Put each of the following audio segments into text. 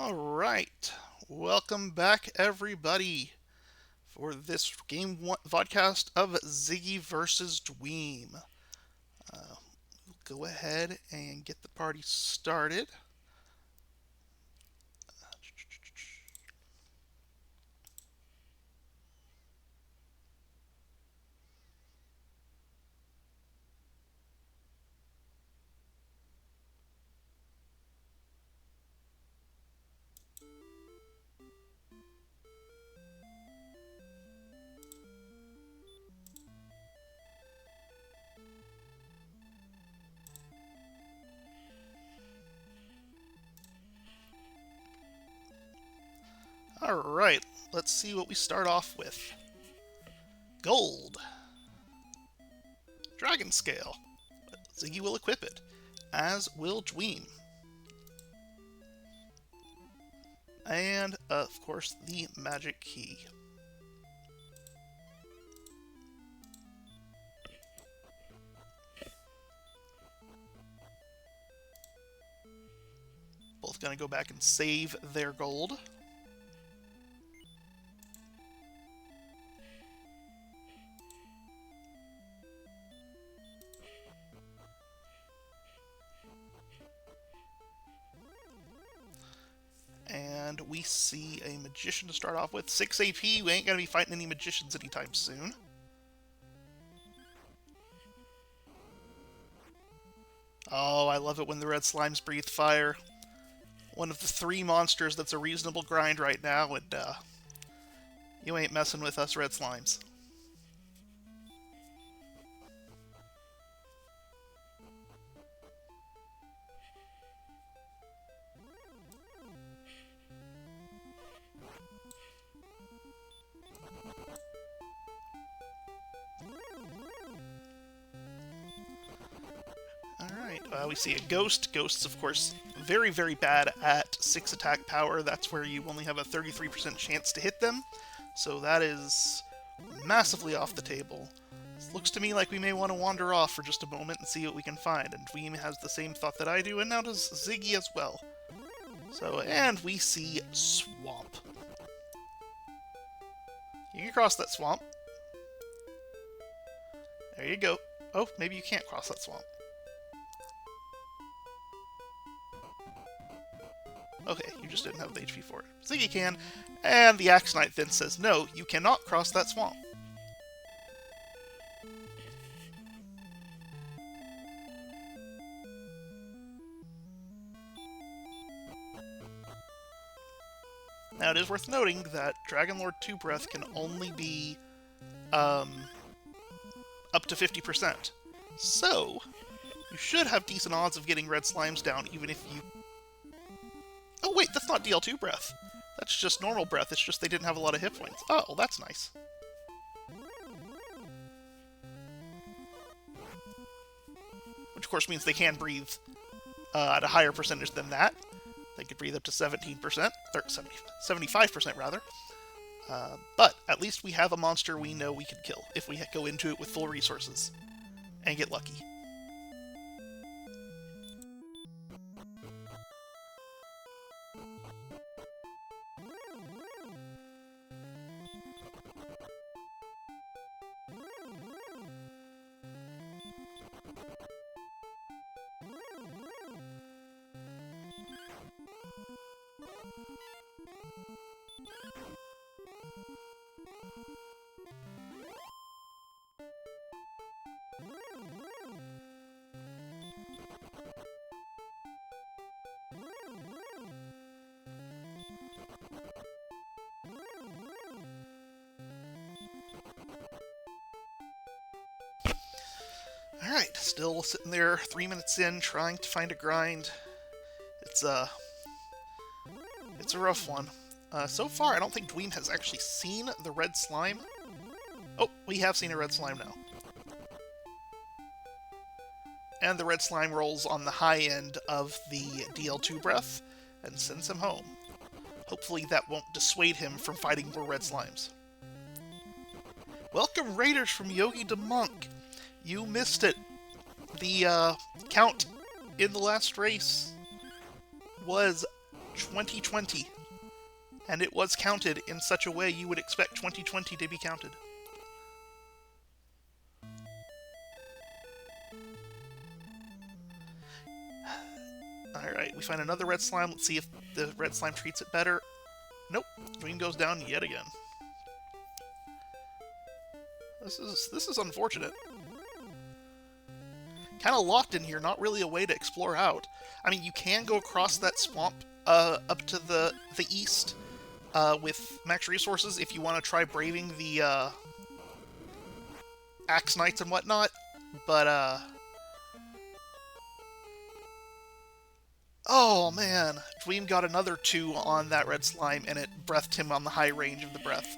Alright, welcome back everybody for this game one vodcast of Ziggy versus Dweem. We'll go ahead and get the party started. Alright, let's see what we start off with. Gold. Dragon Scale. Ziggy will equip it, as will Dweem. And, of course, the magic key. Both gonna go back and save their gold. And we see a magician to start off with. 6 AP, we ain't gonna be fighting any magicians anytime soon. Oh, I love it when the red slimes breathe fire. One of the 3 monsters that's a reasonable grind right now, and you ain't messing with us red slimes. Alright, we see a ghost. Ghosts, of course, very, very bad at 6 attack power. That's where you only have a 33% chance to hit them. So that is massively off the table. It looks to me like we may want to wander off for just a moment and see what we can find. And Dweem has the same thought that I do, and now does Ziggy as well. So, and we see Swamp. You can cross that swamp. There you go. Oh, maybe you can't cross that swamp. Okay, you just didn't have the HP for it. Ziggy can, and the Axe Knight then says, no, you cannot cross that swamp. Now, it is worth noting that Dragon Lord 2 Breath can only be up to 50%. So, you should have decent odds of getting red slimes down, even if you... Oh wait, that's not DL2 Breath. That's just normal breath, it's just they didn't have a lot of hit points. Oh, well, that's nice. Which of course means they can breathe at a higher percentage than that. They could breathe up to 17%, or 75% rather. But at least we have a monster we know we can kill if we go into it with full resources and get lucky. Alright, still sitting there 3 minutes in, trying to find a grind. It's a rough one. So far, I don't think Dweem has actually seen the red slime. Oh, we have seen a red slime now. And the red slime rolls on the high end of the DL2 breath and sends him home. Hopefully that won't dissuade him from fighting more red slimes. Welcome, Raiders from Yogi to Monk. You missed it. The count in the last race was 2020. And it was counted in such a way you would expect 2020 to be counted. Alright, we find another red slime. Let's see if the red slime treats it better. Nope. Dream goes down yet again. This is unfortunate. Kind of locked in here, not really a way to explore out. I mean, you can go across that swamp up to the east with max resources if you want to try braving the Axe Knights and whatnot, but oh man, Dweem got another 2 on that red slime, and it breathed him on the high range of the breath.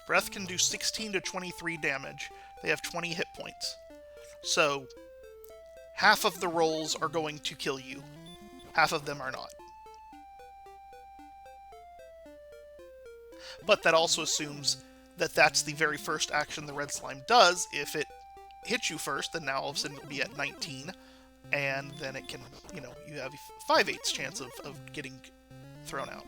Breath can do 16 to 23 damage. They have 20 hit points. So, half of the rolls are going to kill you. Half of them are not. But that also assumes that that's the very first action the red slime does. If it hits you first, then now all of a sudden it'll be at 19, and then it can, you know, you have a 5/8 chance of getting thrown out.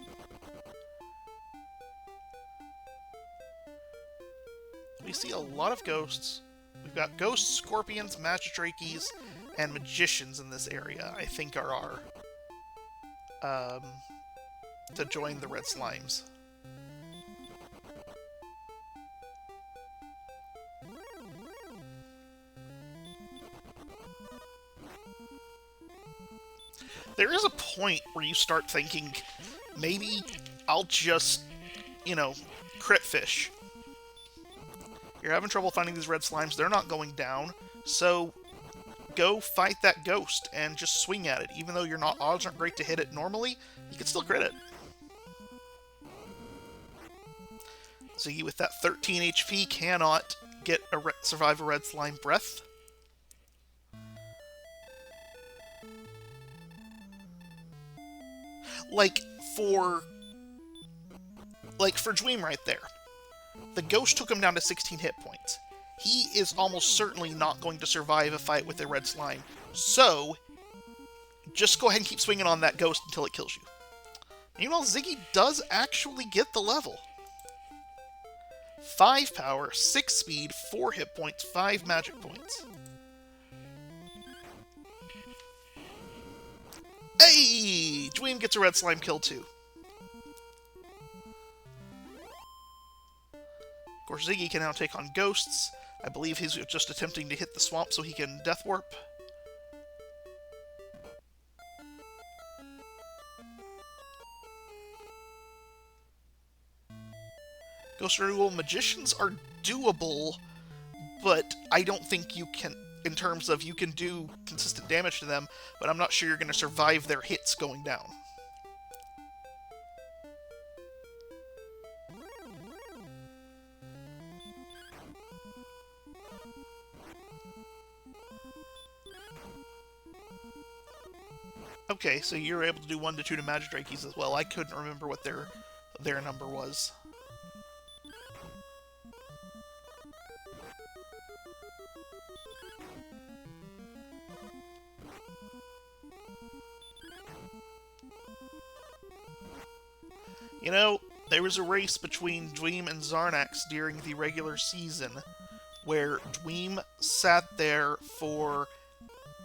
We see a lot of ghosts. We've got ghosts, scorpions, magidrakes, and magicians in this area, I think are our to join the red slimes. There is a point where you start thinking, maybe I'll just, you know, crit fish. You're having trouble finding these red slimes, they're not going down, so go fight that ghost and just swing at it. Even though your odds aren't great to hit it normally, you can still crit it. Ziggy with that 13 HP cannot get survive a red slime breath. Like for Dweem right there. The ghost took him down to 16 hit points. He is almost certainly not going to survive a fight with a red slime. So, just go ahead and keep swinging on that ghost until it kills you. Meanwhile, Ziggy does actually get the level. 5 power, 6 speed, 4 hit points, 5 magic points. Hey! Dweem gets a red slime kill too. Of course, Ziggy can now take on ghosts. I believe he's just attempting to hit the swamp so he can death warp. Ghost removal magicians are doable, but I don't think you can, in terms of you can do consistent damage to them, but I'm not sure you're going to survive their hits going down. Okay, so you're able to do 1 to 2 to magidrakes as well. I couldn't remember what their number was. You know, there was a race between Dweem and Zarnax during the regular season where Dweem sat there for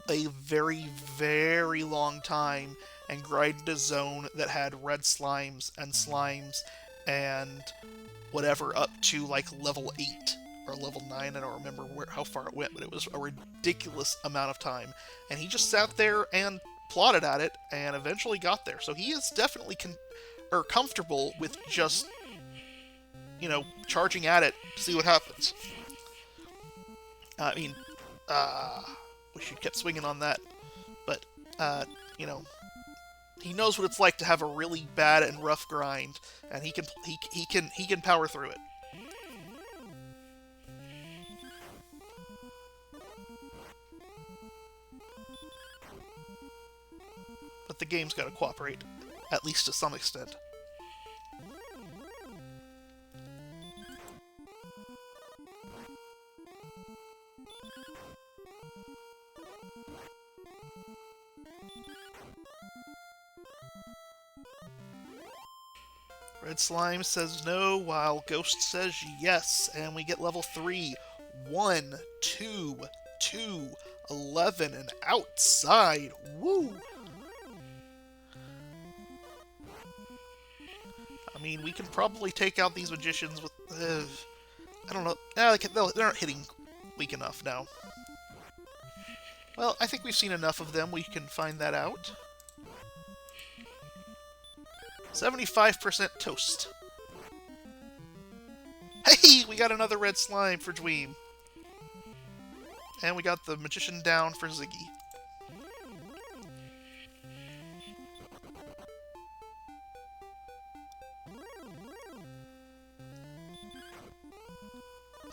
a very, very long time and grinded a zone that had red slimes and whatever up to like level 8 or level 9. I don't remember how far it went, but it was a ridiculous amount of time. And he just sat there and plotted at it and eventually got there. So he is definitely comfortable with just, you know, charging at it to see what happens. I mean, wish he'd kept swinging on that, but you know, he knows what it's like to have a really bad and rough grind, and he can power through it. But the game's got to cooperate, at least to some extent. Red Slime says no, while Ghost says yes, and we get level 3. 1, 2, 2, 11, and outside. Woo! I mean, we can probably take out these magicians with... I don't know. They're not hitting weak enough now. Well, I think we've seen enough of them. We can find that out. 75% toast. Hey, we got another red slime for Dweem. And we got the magician down for Ziggy.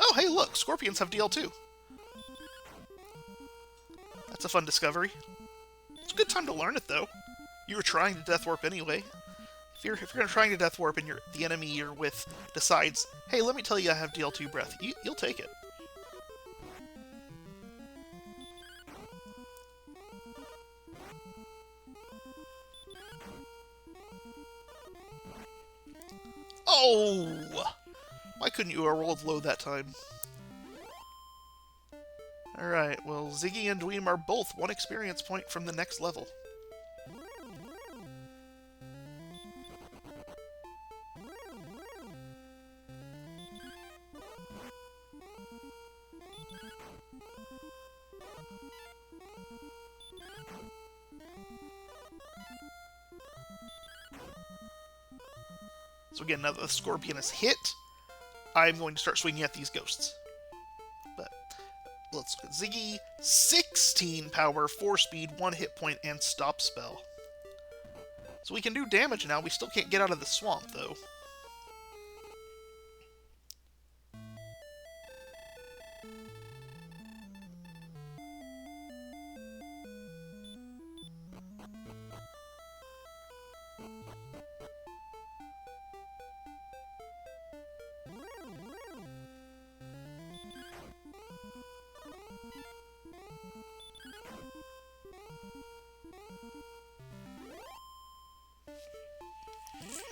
Oh, hey, look, scorpions have DL2. That's a fun discovery. It's a good time to learn it, though. You were trying to Death Warp anyway. If you're trying to Death Warp and the enemy you're with decides, hey, let me tell you I have DL2 breath, you'll take it. Oh! Why couldn't you have rolled low that time? Alright, well, Ziggy and Dweem are both 1 experience point from the next level. So again, now that the Scorpion is hit, I'm going to start swinging at these ghosts. But let's look at Ziggy. 16 power, 4 speed, 1 hit point, and stop spell. So we can do damage now. We still can't get out of the swamp, though.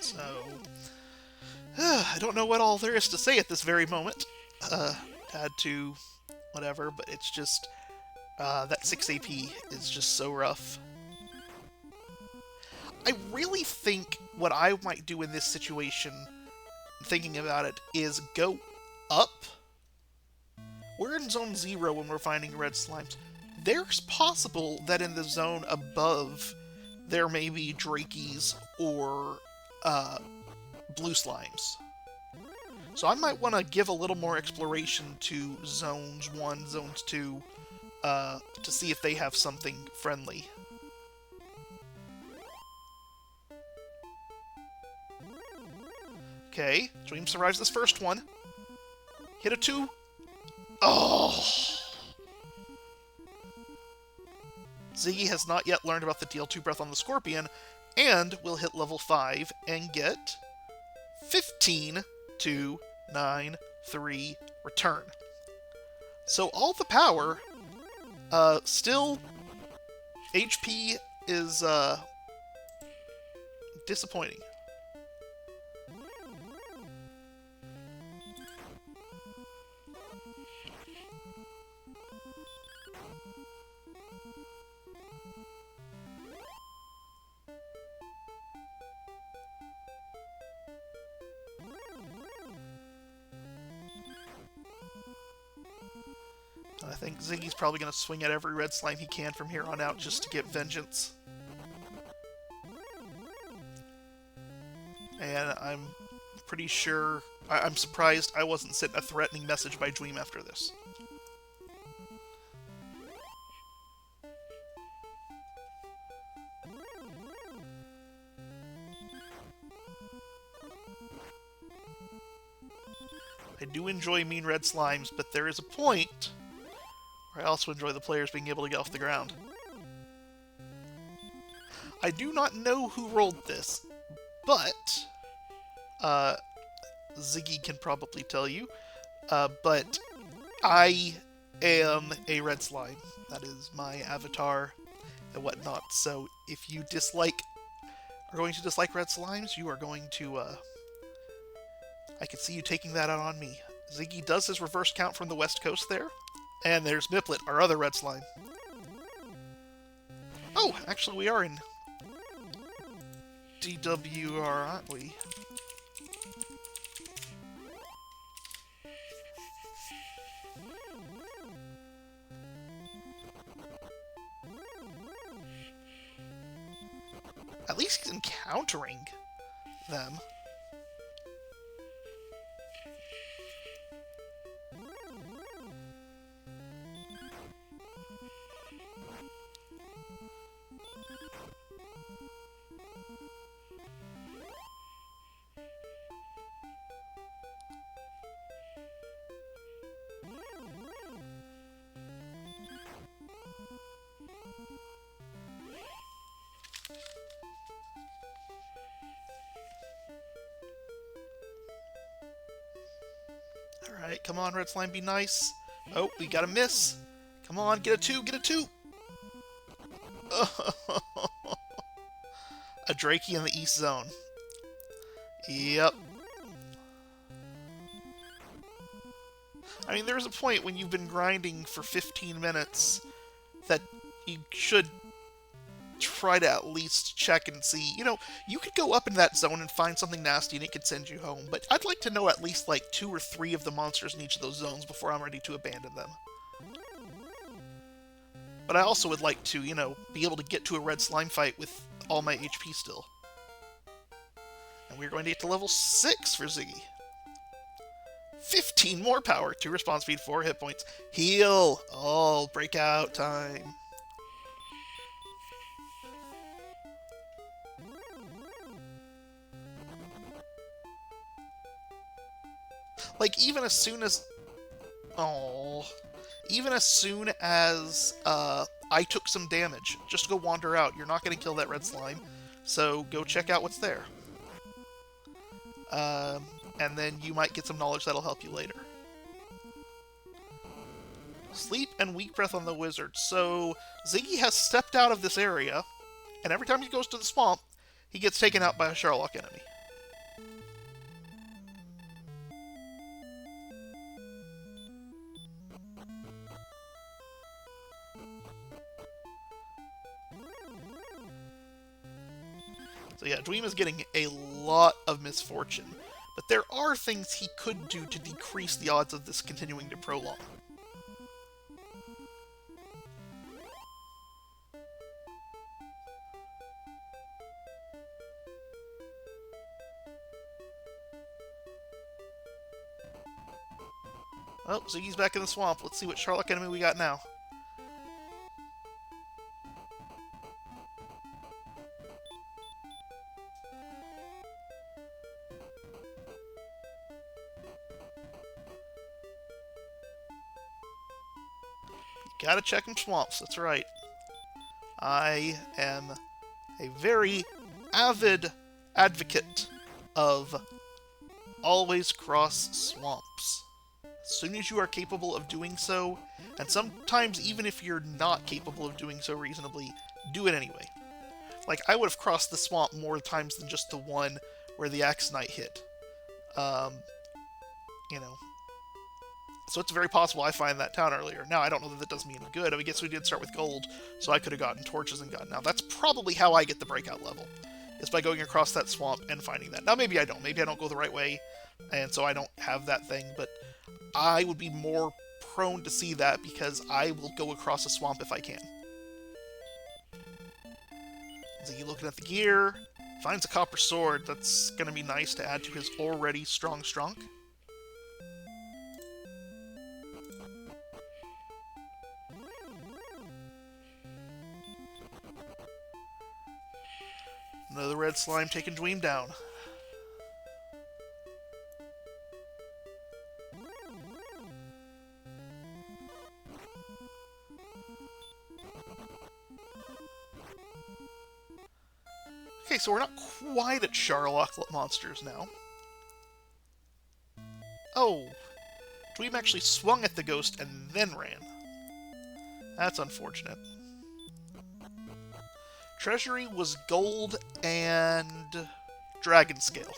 So, I don't know what all there is to say at this very moment. Had to, whatever, but it's just, that 6 AP is just so rough. I really think what I might do in this situation, thinking about it, is go up. We're in Zone 0 when we're finding red slimes. There's possible that in the zone above, there may be Drakies or blue slimes. So I might want to give a little more exploration to Zones 1, Zones 2, to see if they have something friendly. Okay, Dream survives this first one. Hit a 2. Oh! Ziggy has not yet learned about the DL2 breath on the Scorpion, and will hit level 5 and get 15, 2, 9, 3, return. So all the power, still HP is disappointing. I think Ziggy's probably going to swing at every red slime he can from here on out just to get vengeance. And I'm pretty sure... I'm surprised I wasn't sent a threatening message by Dream after this. I do enjoy mean red slimes, but there is a point where I also enjoy the players being able to get off the ground. I do not know who rolled this, but Ziggy can probably tell you, but I am a red slime. That is my avatar, and whatnot. So if you are going to dislike red slimes, you are going to, I can see you taking that out on me. Ziggy does his reverse count from the west coast there. And there's Miplet, our other red slime. Oh, actually we are in DWR, aren't we? At least he's encountering them. Alright, come on, red slime, be nice. Oh, we got a miss. Come on, get a 2, get a 2! A Drakey in the east zone. Yep. I mean, there's a point when you've been grinding for 15 minutes that you should try to at least check and see. You know, you could go up in that zone and find something nasty and it could send you home, but I'd like to know at least like 2 or 3 of the monsters in each of those zones before I'm ready to abandon them. But I also would like to, you know, be able to get to a red slime fight with all my HP still. And we're going to get to level 6 for Ziggy. 15 more power, 2 response speed, 4 hit points. Heal! Oh, breakout time. Like, even as soon as... Oh... Even as soon as I took some damage, just go wander out. You're not going to kill that red slime, so go check out what's there. And then you might get some knowledge that'll help you later. Sleep and weak breath on the wizard. So Ziggy has stepped out of this area, and every time he goes to the swamp, he gets taken out by a Sherlock enemy. So yeah, Dweem is getting a lot of misfortune, but there are things he could do to decrease the odds of this continuing to prolong. Oh, Ziggy's back in the swamp. Let's see what Sherlock enemy we got now. Gotta check them swamps, that's right. I am a very avid advocate of always cross swamps. As soon as you are capable of doing so, and sometimes even if you're not capable of doing so reasonably, do it anyway. Like, I would have crossed the swamp more times than just the one where the Axe Knight hit. You know. So it's very possible I find that town earlier. Now, I don't know that that does me any good. I guess we did start with gold, so I could have gotten torches and gotten... Now, that's probably how I get the breakout level, is by going across that swamp and finding that. Now, maybe I don't. Maybe I don't go the right way, and so I don't have that thing, but I would be more prone to see that because I will go across a swamp if I can. Ziggy looking at the gear, finds a copper sword. That's going to be nice to add to his already strong strong. Another red slime taking Dweem down. Okay, so we're not quite at Sherlock monsters now. Oh, Dweem actually swung at the ghost and then ran. That's unfortunate. Treasury was gold and dragon scale.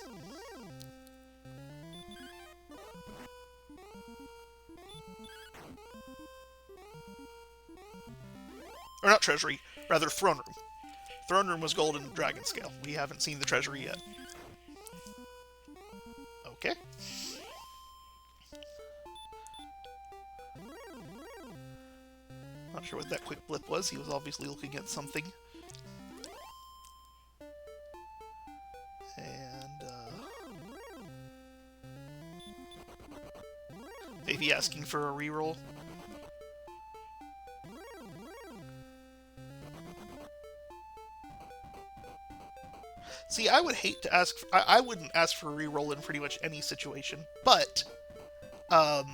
Or not treasury, rather throne room. Throne room was gold and dragon scale. We haven't seen the treasury yet. Okay. Not sure what that quick blip was. He was obviously looking at something. And, maybe asking for a reroll. See, I would hate to ask... I wouldn't ask for a reroll in pretty much any situation, but... I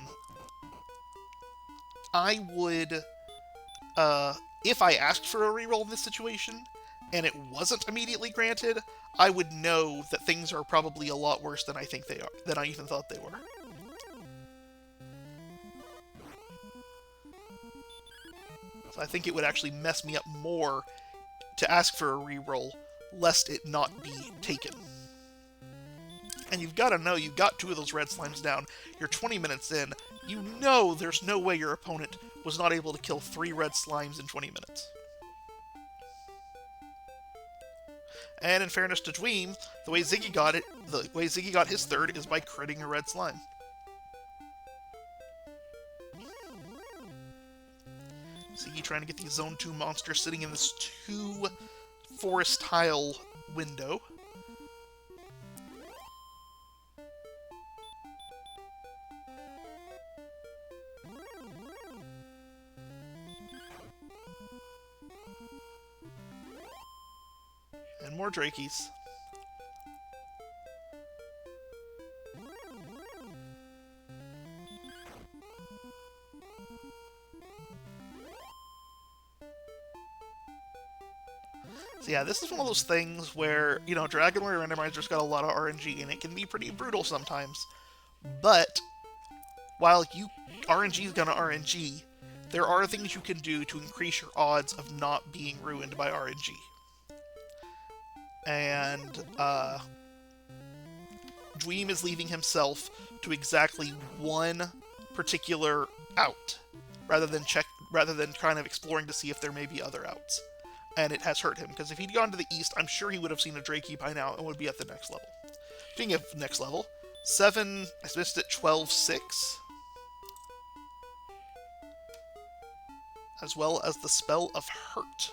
would... if I asked for a reroll in this situation, and it wasn't immediately granted, I would know that things are probably a lot worse than I think they are, than I even thought they were. So I think it would actually mess me up more to ask for a reroll, lest it not be taken. And you've got to know, you've got 2 of those red slimes down, you're 20 minutes in, you know there's no way your opponent was not able to kill 3 red slimes in 20 minutes. And in fairness to Dweem, the way Ziggy got his third is by critting a red slime. Ziggy trying to get these Zone 2 monsters sitting in this 2 forest tile window. And more Drakies. So yeah, this is one of those things where, you know, Dragon Warrior Randomizer's got a lot of RNG, and it can be pretty brutal sometimes. But, while RNG is gonna RNG, there are things you can do to increase your odds of not being ruined by RNG. And, Dweem is leaving himself to exactly one particular out, rather than kind of exploring to see if there may be other outs. And it has hurt him, because if he'd gone to the east, I'm sure he would have seen a Drakey by now and would be at the next level. Speaking of next level, 7, I missed it, 12-6. As well as the Spell of Hurt.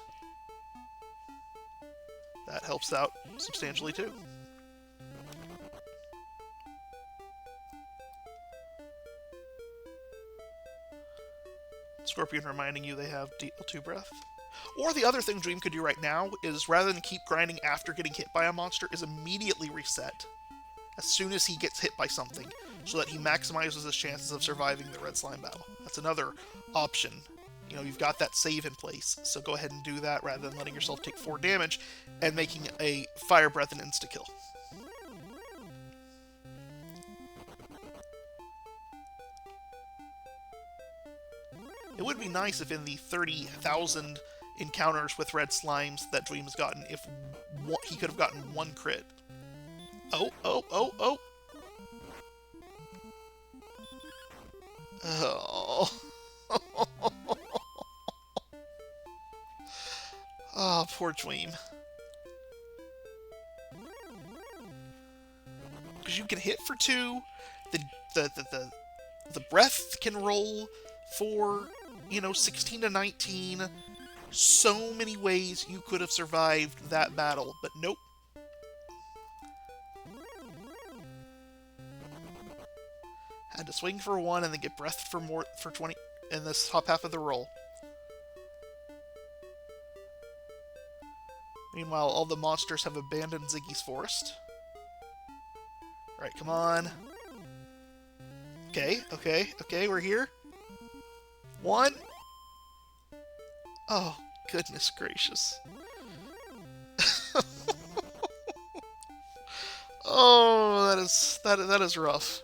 That helps out substantially too. Scorpion reminding you they have DL2 breath. Or the other thing Dream could do right now is, rather than keep grinding after getting hit by a monster, is immediately reset as soon as he gets hit by something, so that he maximizes his chances of surviving the red slime battle. That's another option. You know, you've got that save in place, so go ahead and do that rather than letting yourself take 4 damage and making a Fire Breath an insta-kill. It would be nice if in the 30,000 encounters with red slimes that Dream's gotten, if he could have gotten 1 crit. Oh. Oh. Oh, poor Dream. Because you can hit for 2, the breath can roll for, you know, 16 to 19. So many ways you could have survived that battle, but nope. Had to swing for 1 and then get breath for more for 20 in this top half of the roll. Meanwhile, all the monsters have abandoned Ziggy's forest. Alright, come on. Okay, we're here. 1. Oh, goodness gracious. Oh, that is rough.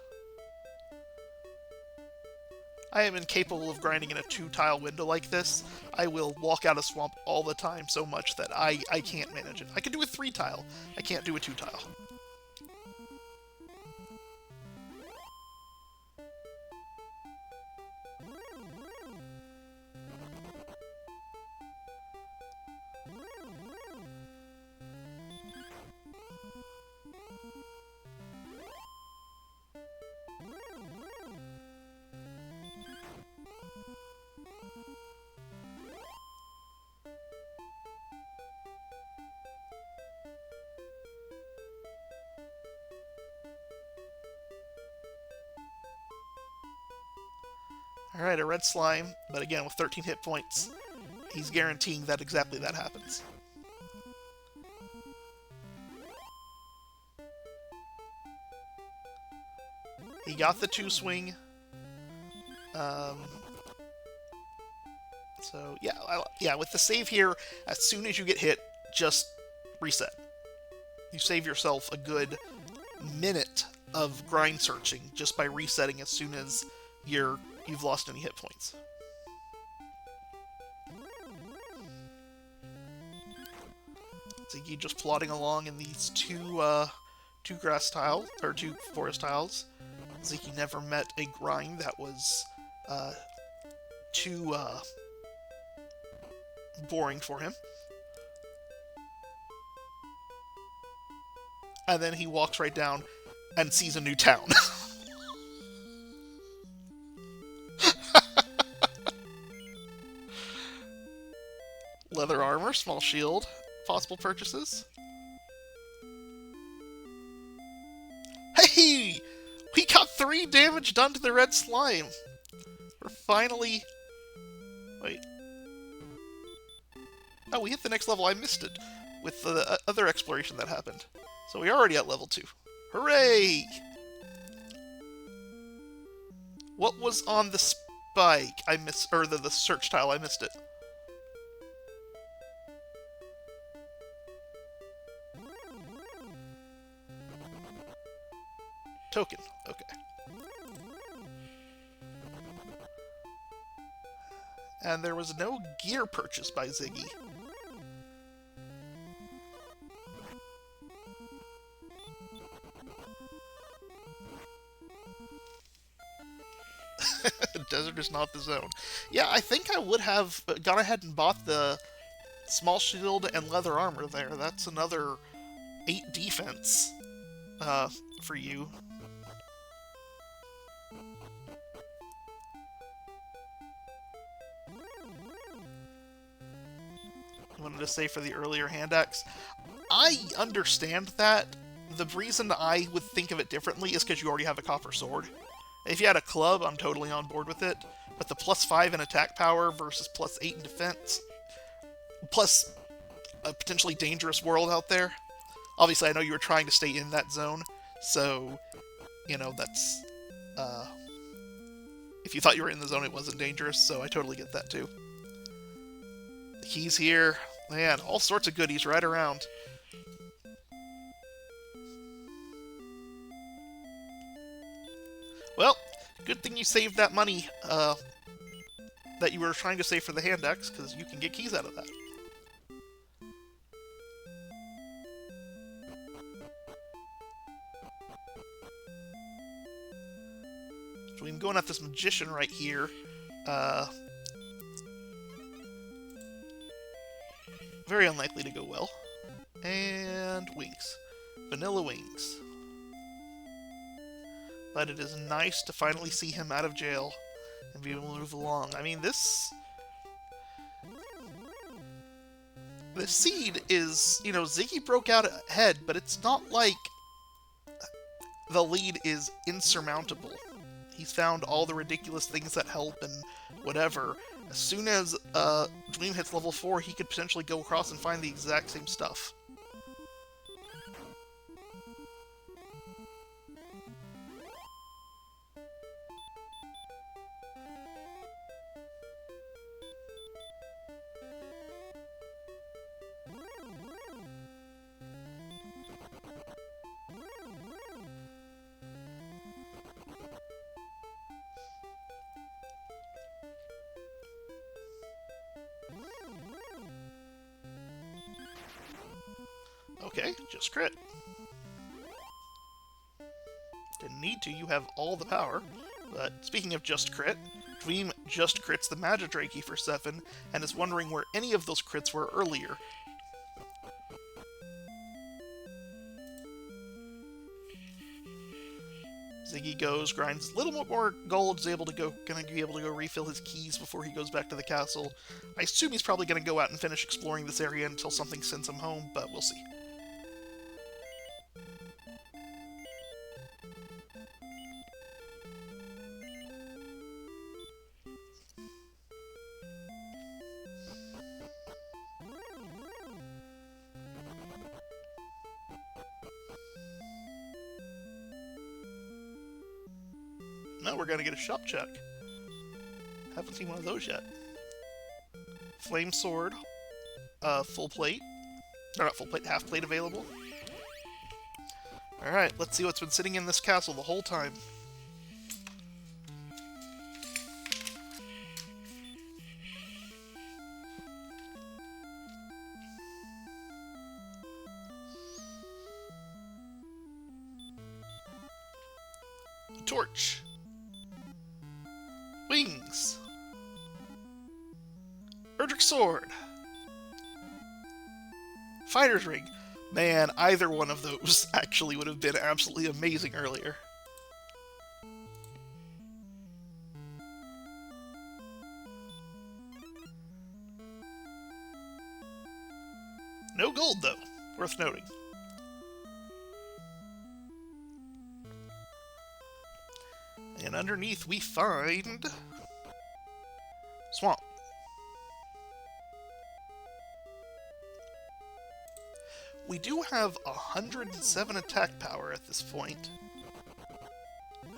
I am incapable of grinding in a 2-tile window like this. I will walk out of swamp all the time so much that I can't manage it. I can do a 3-tile. I can't do a 2-tile. Alright, a red slime, but again with 13 hit points, he's guaranteeing that exactly that happens. He got the 2-swing. So, yeah, with the save here, as soon as you get hit, just reset. You save yourself a good minute of grind searching just by resetting as soon as you've lost any hit points. Ziggy just plodding along in these two grass tiles, or 2 forest tiles. Ziggy never met a grind that was too boring for him. And then he walks right down and sees a new town. Leather armor, small shield, possible purchases. Hey! We got 3 damage done to the red slime! We're finally... Wait. Oh, we hit the next level. I missed it with the other exploration that happened. So we're already at level 2. Hooray! What was on the spike? I missed... Or the search tile. I missed it. Token. Okay. And there was no gear purchased by Ziggy. Desert is not the zone. Yeah, I think I would have gone ahead and bought the small shield and leather armor there. That's another 8 defense for you. Wanted to say for the earlier hand axe. I understand that. The reason I would think of it differently is because you already have a copper sword. If you had a club, I'm totally on board with it. But the +5 in attack power versus +8 in defense, plus a potentially dangerous world out there. Obviously, I know you were trying to stay in that zone, so, you know, that's... if you thought you were in the zone, it wasn't dangerous, so I totally get that too. The keys here. Man, all sorts of goodies right around. Well, good thing you saved that money that you were trying to save for the hand axe, because you can get keys out of that. So I'm going at this magician right here. Very unlikely to go well. And wings. Vanilla wings. But it is nice to finally see him out of jail and be able to move along. I mean, this seed is, you know, Ziggy broke out ahead, but it's not like the lead is insurmountable. He's found all the ridiculous things that help and whatever. As soon as Dream hits level 4, he could potentially go across and find the exact same stuff. Okay, just crit. Didn't need to, you have all the power. But speaking of just crit, Dream just crits the Magidrake for 7, and is wondering where any of those crits were earlier. Ziggy goes, grinds a little bit more gold, is gonna be able to go refill his keys before he goes back to the castle. I assume he's probably gonna go out and finish exploring this area until something sends him home, but we'll see. Now we're gonna get a shop check. Haven't seen one of those yet. Flame sword, full plate. Or not full plate, half plate available. Alright, let's see what's been sitting in this castle the whole time. A torch. Wings. Erdrick sword. Fighter's ring. Man, either one of those actually would have been absolutely amazing earlier. No gold, though. Worth noting. And underneath we find... Swamp. We do have 107 attack power at this point.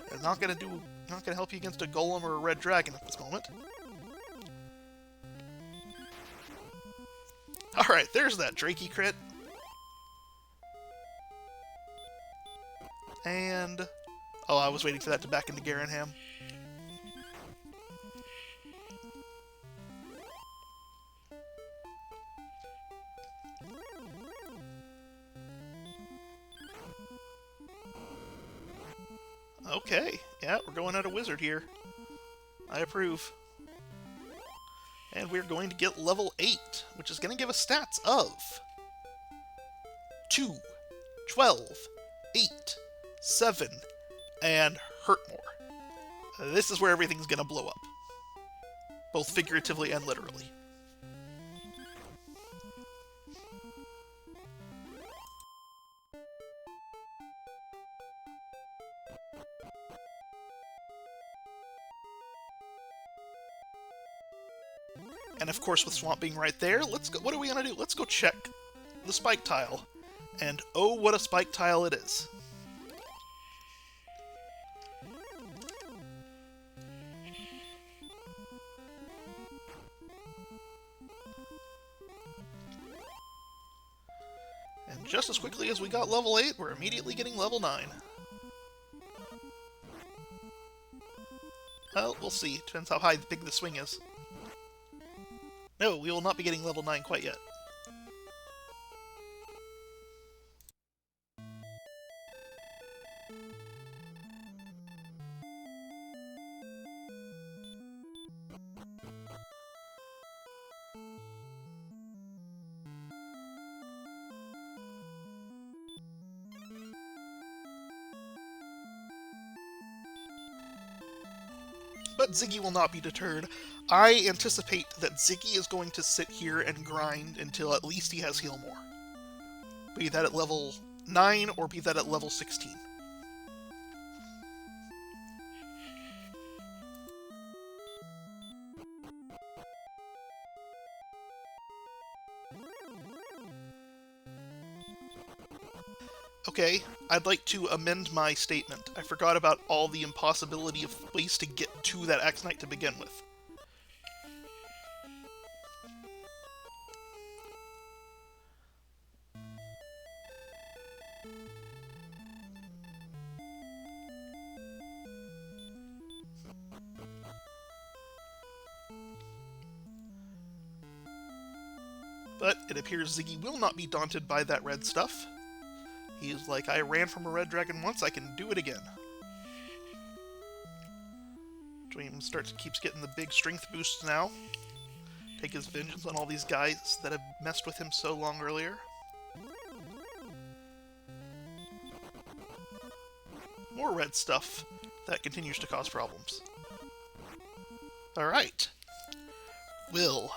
They're not gonna help you against a golem or a red dragon at this moment. Alright, there's that Drakey crit. And... oh, I was waiting for that to back into Garenham. Okay, yeah, we're going at a wizard here. I approve. And we're going to get level 8, which is going to give us stats of 2, 12, 8, 7, and hurt more. This is where everything's going to blow up. Both figuratively and literally. And of course, with Swamp being right there, let's go. What are we gonna do? Let's go check the spike tile. And oh, what a spike tile it is. And just as quickly as we got level 8, we're immediately getting level 9. Well, we'll see. Depends how big the swing is. No, we will not be getting level 9 quite yet. But Ziggy will not be deterred. I anticipate that Ziggy is going to sit here and grind until at least he has Heal More. Be that at level 9 or be that at level 16. Okay, I'd like to amend my statement. I forgot about all the impossibility of ways to get to that X-Knight to begin with. But it appears Ziggy will not be daunted by that red stuff. He's like, I ran from a red dragon once, I can do it again. Dream keeps getting the big strength boosts now. Take his vengeance on all these guys that have messed with him so long earlier. More red stuff that continues to cause problems. Alright. Will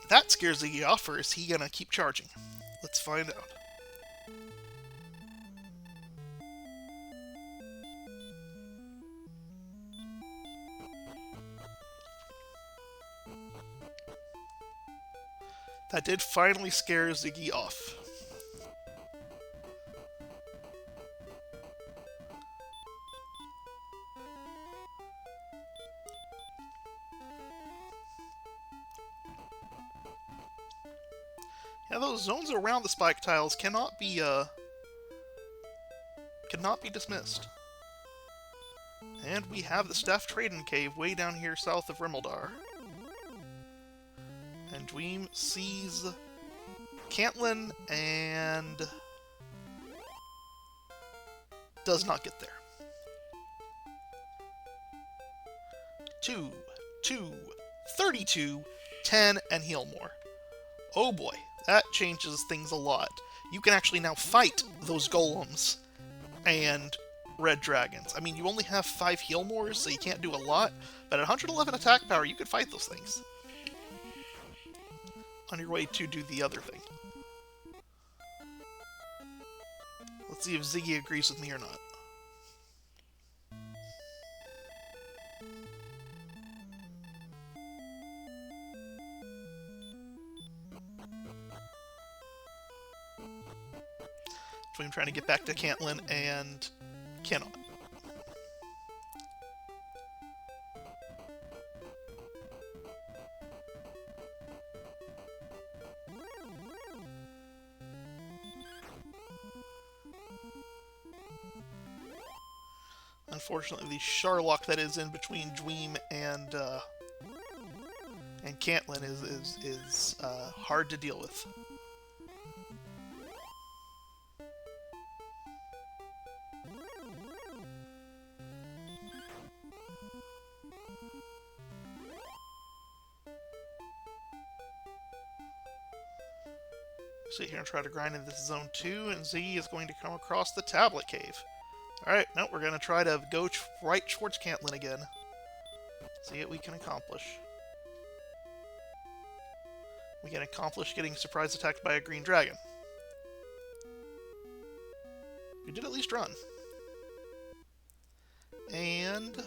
that scares Ziggy off, or is he gonna keep charging? Let's find out. That did finally scare Ziggy off. Yeah, those zones around the spike tiles cannot be dismissed. And we have the Staff Trading Cave way down here south of Rimeldar. And Dweem sees Cantlin and does not get there. 2, 32, 10, and heal more. Oh boy, that changes things a lot. You can actually now fight those golems and red dragons. I mean, you only have 5 heal mores, so you can't do a lot, but at 111 attack power, you could fight those things. On your way to do the other thing. Let's see if Ziggy agrees with me or not. So I'm trying to get back to Cantlin and cannot. Unfortunately, the Sharlock that is in between Dweem and Cantlin is hard to deal with. Sit here and try to grind in this zone 2, and Z is going to come across the tablet cave. Alright, no, we're going to try to go right towards Cantlin again. See what we can accomplish. We can accomplish getting surprise attacked by a green dragon. We did at least run. And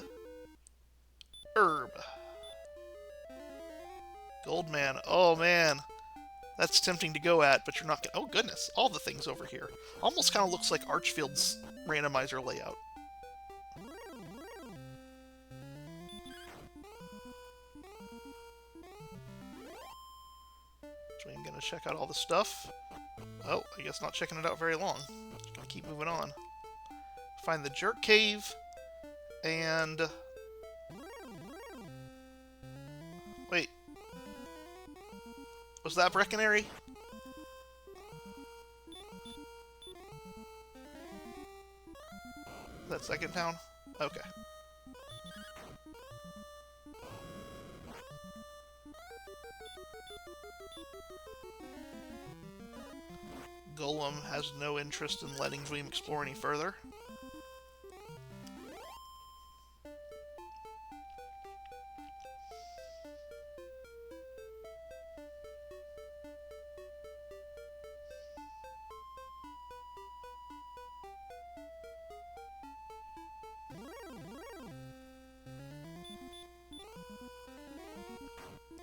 herb. Goldman. Oh man. That's tempting to go at, but you're not gonna... Oh goodness, all the things over here. Almost kind of looks like Archfield's randomizer layout. So I'm gonna check out all the stuff. Oh, I guess not checking it out very long. Just gonna keep moving on. Find the Jerk Cave, and... Wait. Was that Breckenary? That second town? Okay. Golem has no interest in letting Dweem explore any further.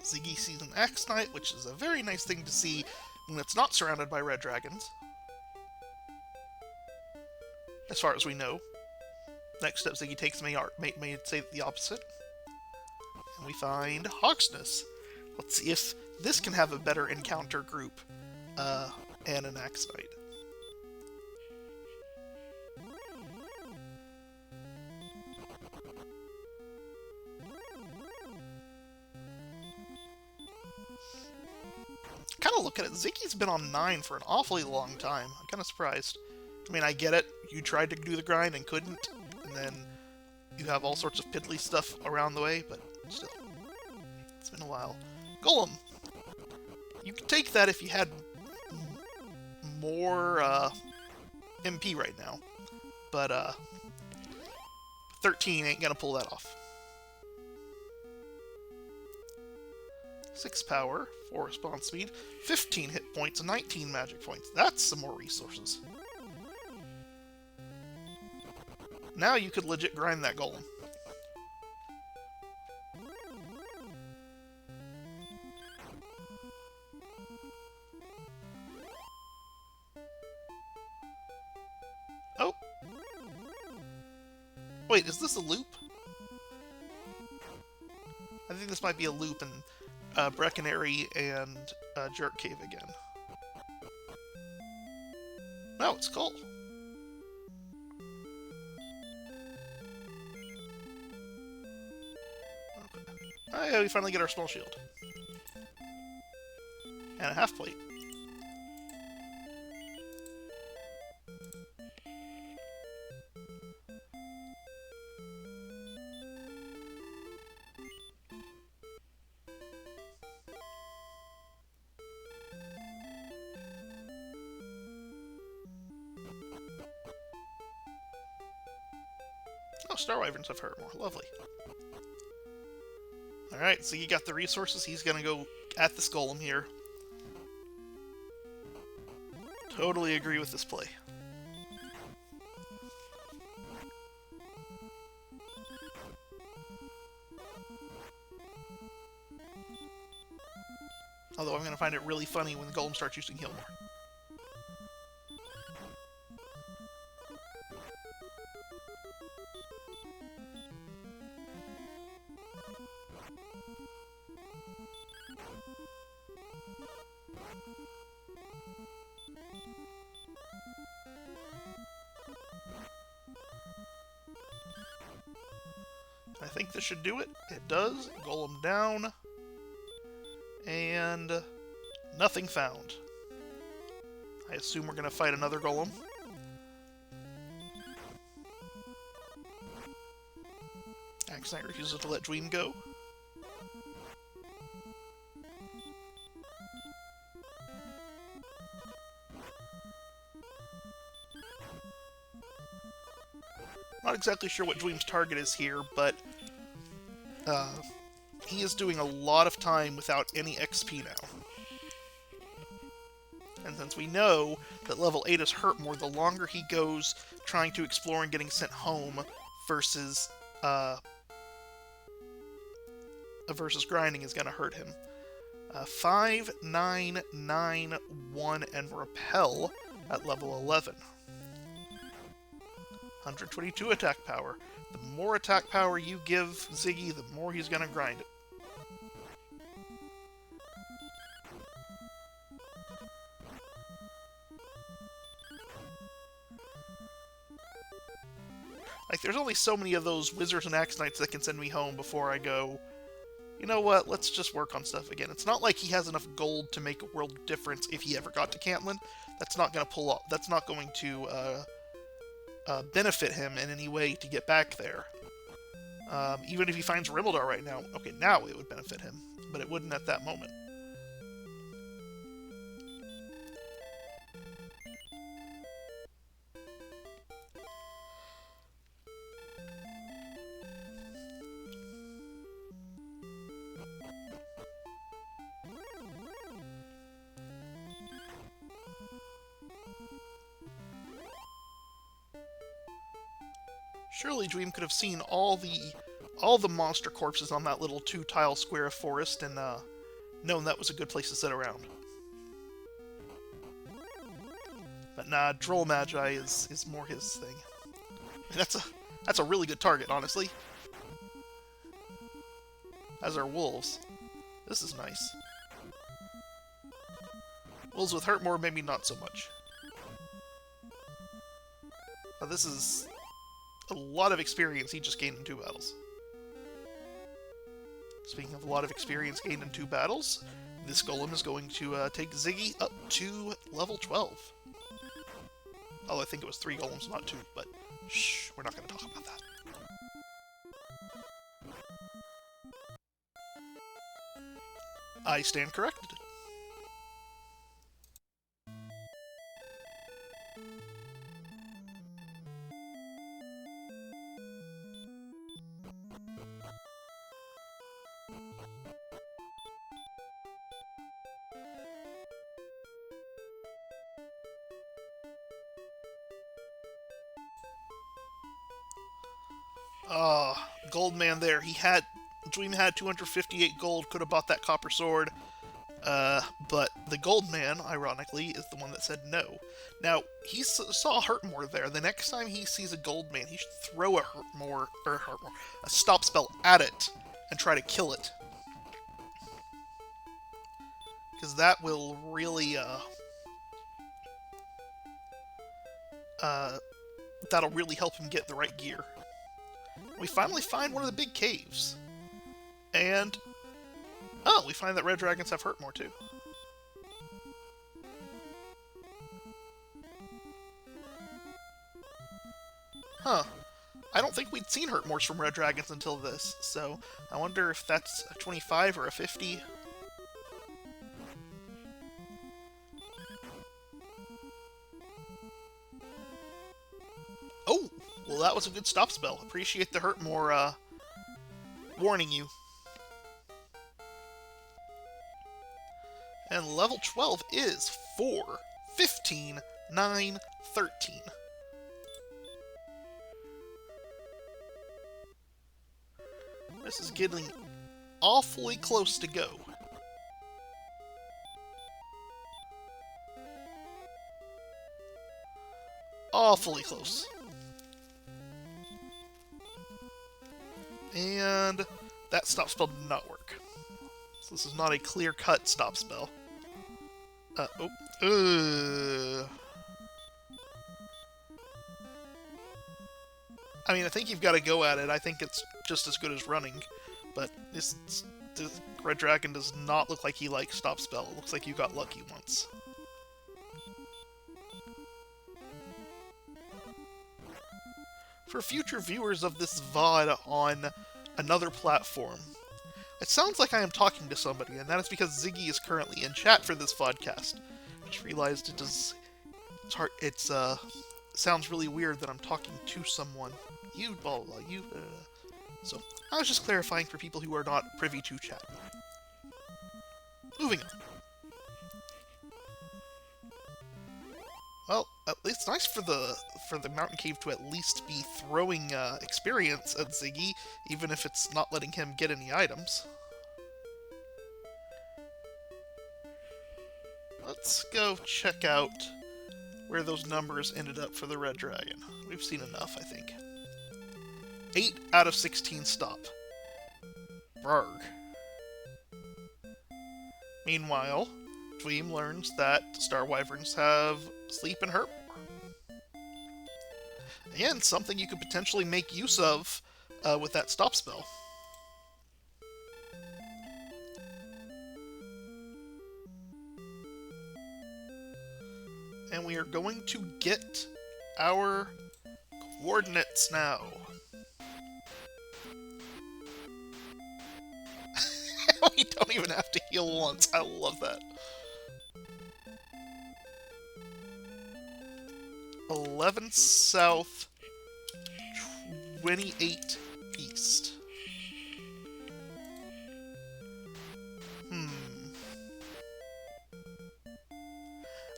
Ziggy sees an Axe Knight, which is a very nice thing to see when it's not surrounded by red dragons. As far as we know. Next step, Ziggy takes may say the opposite. And we find Hawksness. Let's see if this can have a better encounter group and an Axe Knight. kind of look at it, Ziggy's been on 9 for an awfully long time. I'm kind of surprised. I mean, I get it. You tried to do the grind and couldn't, and then you have all sorts of piddly stuff around the way, but still. It's been a while. Golem! You could take that if you had more MP right now, but 13 ain't gonna pull that off. 6 power, 4 response speed, 15 hit points, and 19 magic points. That's some more resources. Now you could legit grind that golem. Oh! Wait, is this a loop? I think this might be a loop in Breckenary and Jerk Cave again. No, it's Skull. Okay. Oh, we finally get our small shield. And a half plate. Oh, Star Wyverns have hurt more. Lovely. Alright, so you got the resources. He's gonna go at this golem here. Totally agree with this play. Although I'm gonna find it really funny when the golem starts using heal more. I think this should do it. It does. Golem down. And nothing found. I assume we're going to fight another golem. Axe Knight refuses to let Dream go. Not exactly sure what Dream's target is here, but he is doing a lot of time without any XP now. And since we know that level 8 is hurt more the longer he goes trying to explore and getting sent home versus grinding is going to hurt him. 5, 9, 9, 1, and Repel at level 11. 122 attack power. The more attack power you give Ziggy, the more he's going to grind it. Like, there's only so many of those Wizards and Axe Knights that can send me home before I go, you know what, let's just work on stuff again. It's not like he has enough gold to make a world difference if he ever got to Cantlin. That's not going to pull off. That's not going to benefit him in any way to get back there. Even if he finds Rimmildar right now, okay, now it would benefit him, but it wouldn't at that moment. Surely Dream could have seen all the monster corpses on that little 2-tile square of forest and known that was a good place to sit around. But nah, Droll Magi is more his thing. And that's a really good target, honestly. As are wolves. This is nice. Wolves with hurt more, maybe not so much. Now this is a lot of experience he just gained in 2 battles. Speaking of a lot of experience gained in 2 battles, this golem is going to take Ziggy up to level 12. Although I think it was 3 golems, not 2, but shh, we're not going to talk about that. I stand corrected. Gold man there. Dream had 258 gold, could have bought that copper sword. But the gold man, ironically, is the one that said no. Now, he saw Hurtmore there. The next time he sees a gold man, he should throw a stop spell at it and try to kill it. Because that will really, that'll really help him get the right gear. We finally find one of the big caves. And oh, we find that red dragons have Hurtmore too. Huh. I don't think we'd seen Hurtmores from red dragons until this, so I wonder if that's a 25 or a 50. Oh! Well, that was a good stop spell. Appreciate the Hurtmore, warning you. And level 12 is 4, 15, 9, 13. This is getting awfully close to go. Awfully close. And that stop spell did not work. So this is not a clear-cut stop spell. I mean, I think you've got to go at it. I think it's just as good as running. But this red dragon does not look like he likes stop spell. It looks like you got lucky once. For future viewers of this VOD on another platform, it sounds like I am talking to somebody, and that is because Ziggy is currently in chat for this vodcast. I just realized it sounds really weird that I'm talking to someone. You, blah, blah, you, blah, blah. So, I was just clarifying for people who are not privy to chat. Moving on. Well, it's nice for the mountain cave to at least be throwing experience at Ziggy, even if it's not letting him get any items. Let's go check out where those numbers ended up for the red dragon. We've seen enough, I think. 8 out of 16 stop. Brarg. Meanwhile, Dweem learns that Star Wyverns have Sleep and Hurt. Again, something you could potentially make use of with that stop spell. And we are going to get our coordinates now. We don't even have to heal once. I love that. 11 south, 28 east.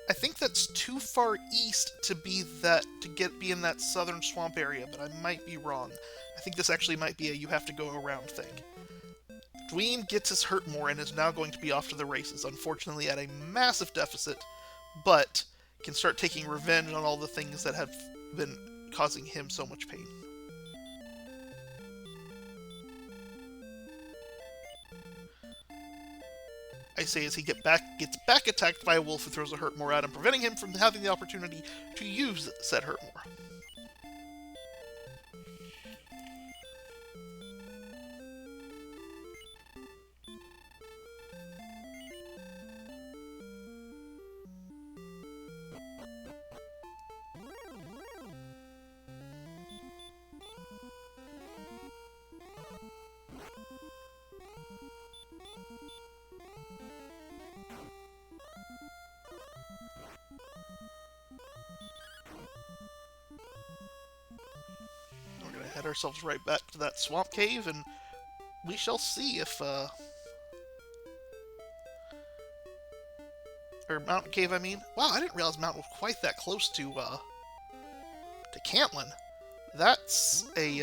I think that's too far east to be in that southern swamp area, but I might be wrong. I think this actually might be a you have to go around thing. Dweem gets his Hurtmore and is now going to be off to the races, unfortunately at a massive deficit, but can start taking revenge on all the things that have been causing him so much pain. I say as he gets back attacked by a wolf who throws a Hurtmore at him, preventing him from having the opportunity to use said Hurtmore. head ourselves right back to that swamp cave, and we shall see if, or mountain cave, I mean. Wow, I didn't realize mountain was quite that close to Cantlin. That's a,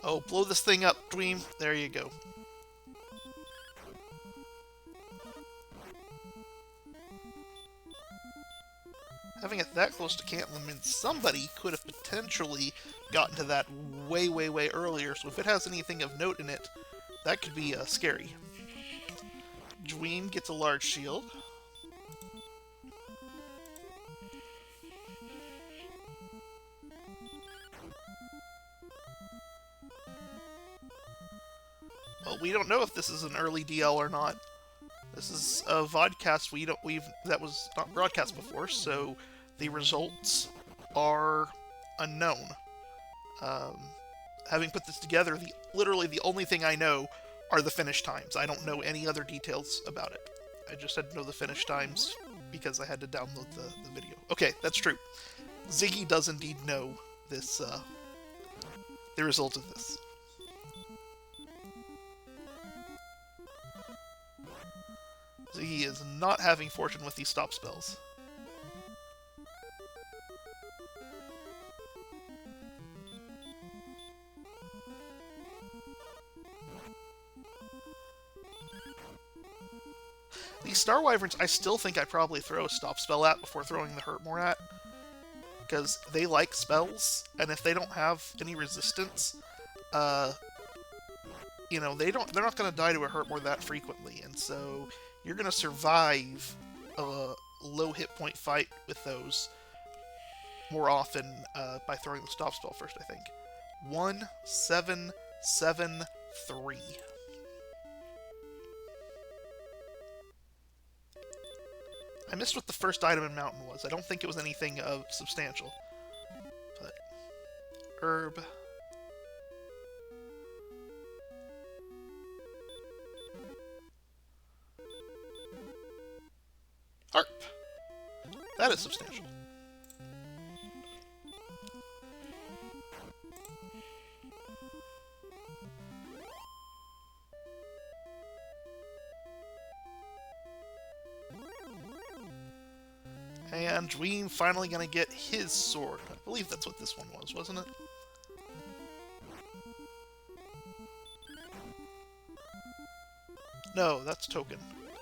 oh, blow this thing up, Dweem. There you go. Having it that close to Cantlin means somebody could have potentially gotten to that way, way, way earlier, so if it has anything of note in it, that could be scary. Dweem gets a large shield. Well, we don't know if this is an early DL or not. This is a vodcast that was not broadcast before, so the results are unknown. Having put this together, literally the only thing I know are the finish times. I don't know any other details about it. I just had to know the finish times because I had to download the video. Okay, that's true. Ziggy does indeed know this, the result of this. Ziggy is not having fortune with these stop spells. These Star Wyverns, I still think I'd probably throw a stop spell at before throwing the Hurt More at. Because they like spells, and if they don't have any resistance, you know, they're not going to die to a Hurt More that frequently, and so you're going to survive a low hit point fight with those more often by throwing the stop spell first, I think. 1, 7, 7, 3. I missed what the first item in Mountain was. I don't think it was anything substantial. But herb. Harp. That is substantial. And Dweem finally gonna get his sword. I believe that's what this one was, wasn't it? No, that's token.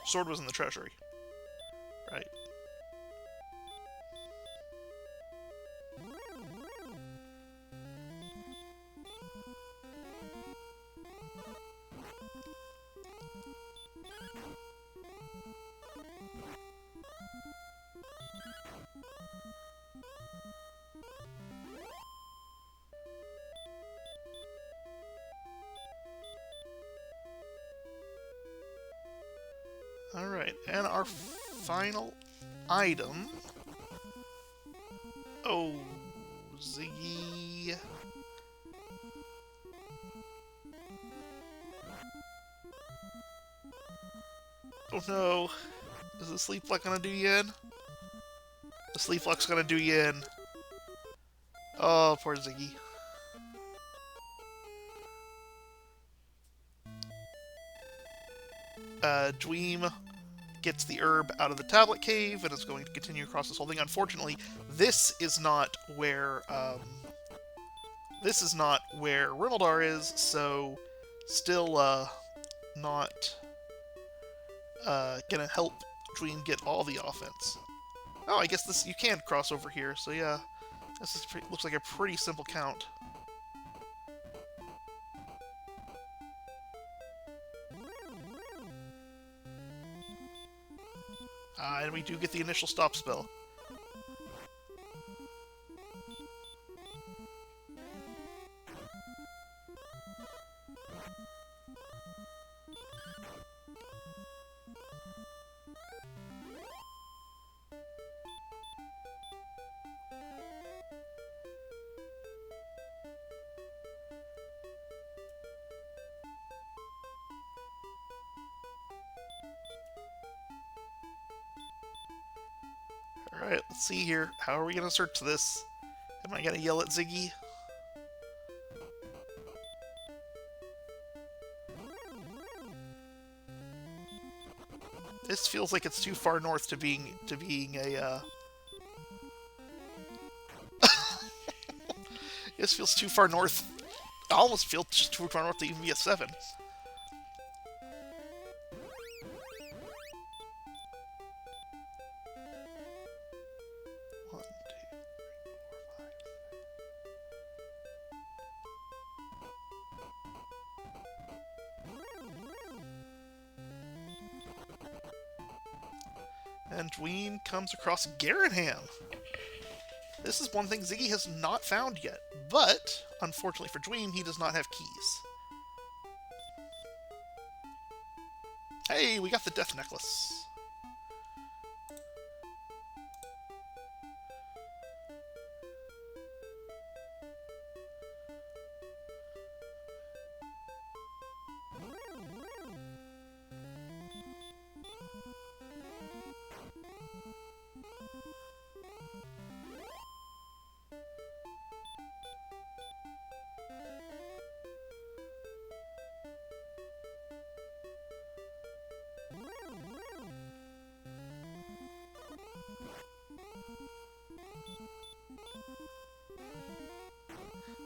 Sword was in the treasury. Right. Alright, and our final item. Oh, Ziggy. Oh no. Is the Sleep Luck gonna do you in? The Sleep Luck's gonna do you in. Oh, poor Ziggy. Dweem gets the herb out of the tablet cave and is going to continue across this whole thing. Unfortunately, this is not where Rimmeldar is, so still not gonna help Dweem get all the offense. Oh, I guess this you can cross over here, so yeah, this is looks like a pretty simple count. And we do get the initial stop spell. Alright, let's see here. How are we going to search this? Am I gonna yell at Ziggy? This feels like it's too far north to being a. This feels too far north. I almost feel too far north to even be a 7. One, two, 3, 4, 5. And Dween comes across Garanham. This is one thing Ziggy has not found yet, but unfortunately for Dween, he does not have keys. Hey, we got the Death Necklace.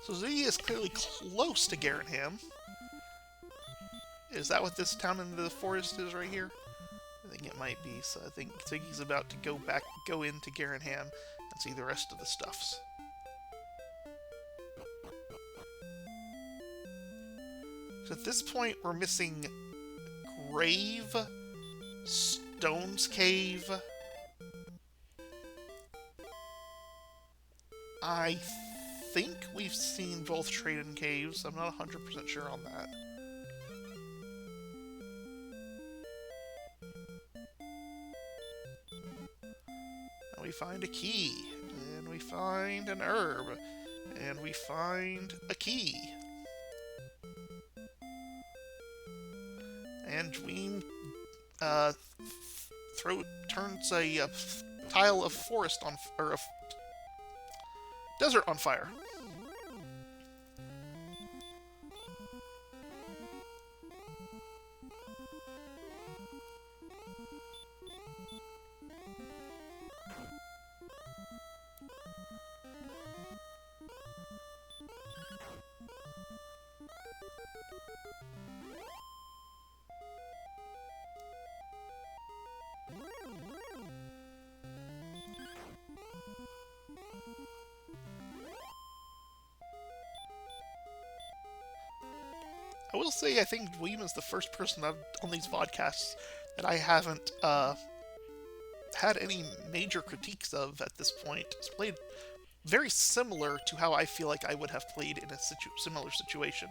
So Ziggy is clearly close to Garanham. Is that what this town in the forest is right here? I think it might be, so I think Ziggy's about to go into Garanham and see the rest of the stuffs. So at this point, we're missing Grave, Stone's Cave. I think we've seen both Trade-in Caves. I'm not 100% sure on that. And we find a key. And we find an herb. And we find a key. And Dween turns a tile of forest on, or a desert on fire. I will say, I think Dweem is the first person on these podcasts that I haven't had any major critiques of at this point. It's played very similar to how I feel like I would have played in a similar situation.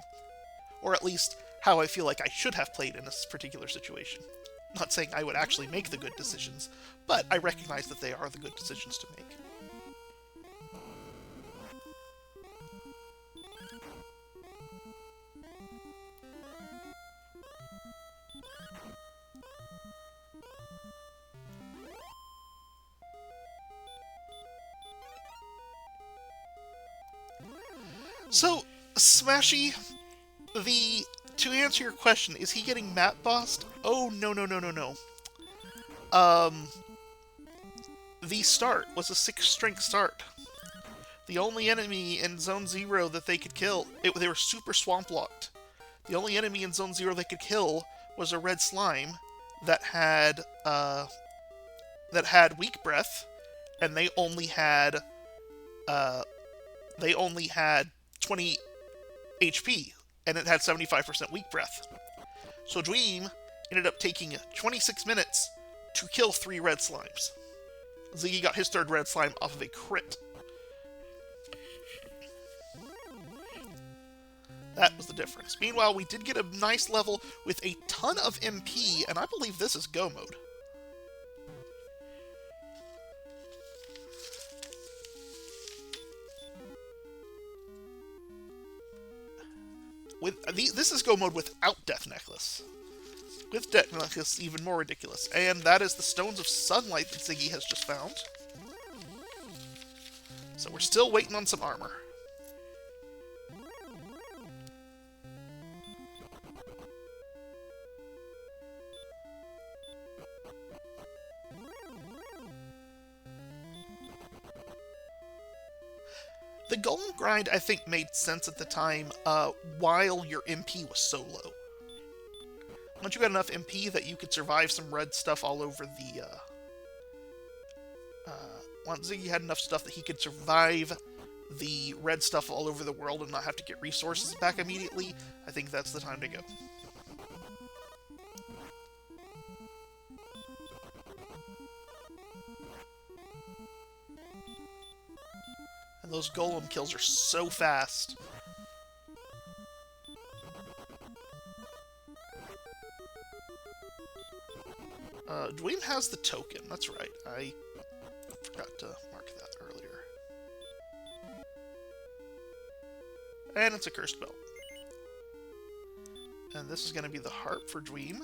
Or at least, how I feel like I should have played in this particular situation. Not saying I would actually make the good decisions, but I recognize that they are the good decisions to make. So, Smashy, to answer your question, is he getting map bossed? Oh, no. The start was a 6-strength start. The only enemy in Zone 0 that they could kill, they were super swamp locked. The only enemy in Zone 0 they could kill was a red slime that had weak breath, and they only had 20 HP, and it had 75% weak breath. So Dweem ended up taking 26 minutes to kill 3 red slimes. Ziggy got his 3rd red slime off of a crit. That was the difference. Meanwhile, we did get a nice level with a ton of MP, and I believe this is go mode. This is go mode without Death Necklace. With Death Necklace, even more ridiculous. And that is the Stones of Sunlight that Ziggy has just found. So we're still waiting on some armor. The golem grind, I think, made sense at the time, while your MP was so low. Once you got enough MP that you could survive some red stuff all over the, once Ziggy had enough stuff that he could survive the red stuff all over the world and not have to get resources back immediately, I think that's the time to go. And those golem kills are so fast. Dwayne has the token, that's right. I forgot to mark that earlier. And it's a cursed belt. And this is going to be the harp for Dweem.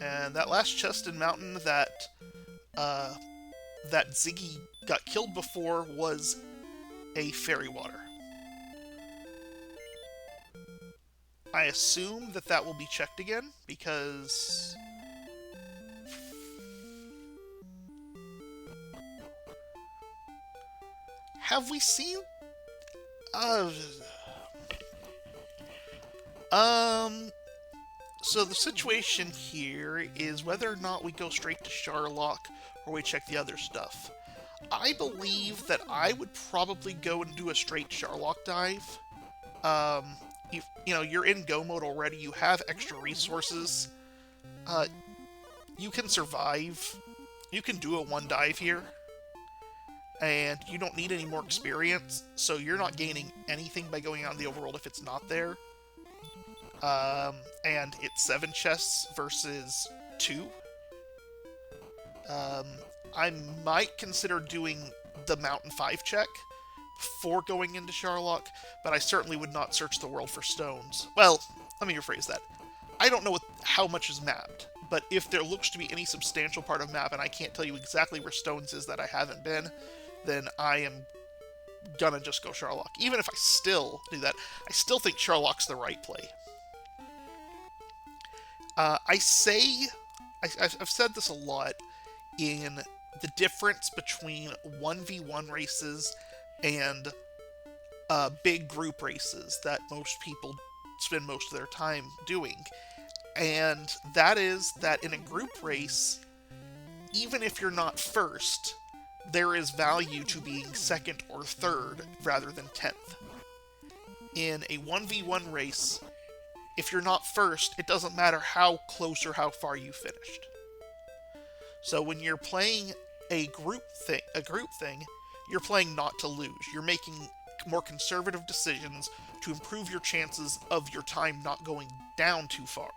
And that last chest in Mountain that Ziggy got killed before was a fairy water. I assume that that will be checked again, because have we seen so the situation here is whether or not we go straight to Sharlock or we check the other stuff. I believe that I would probably go and do a straight Sharlock dive. You know, you're in go mode already, you have extra resources. You can survive. You can do a one dive here. And you don't need any more experience, so you're not gaining anything by going out in the overworld if it's not there. And it's 7 chests versus 2. I might consider doing the Mountain 5 check before going into Sharlock, but I certainly would not search the world for stones. Well, let me rephrase that. I don't know how much is mapped, but if there looks to be any substantial part of map and I can't tell you exactly where stones is that I haven't been, then I am gonna just go Sharlock. Even if I still do that, I still think Sharlock's the right play. I've said this a lot in the difference between 1v1 races and big group races that most people spend most of their time doing. And that is that in a group race, even if you're not first, there is value to being second or third rather than 10th. In a 1v1 race, if you're not first, it doesn't matter how close or how far you finished. So when you're playing a group thing, you're playing not to lose. You're making more conservative decisions to improve your chances of your time not going down too far.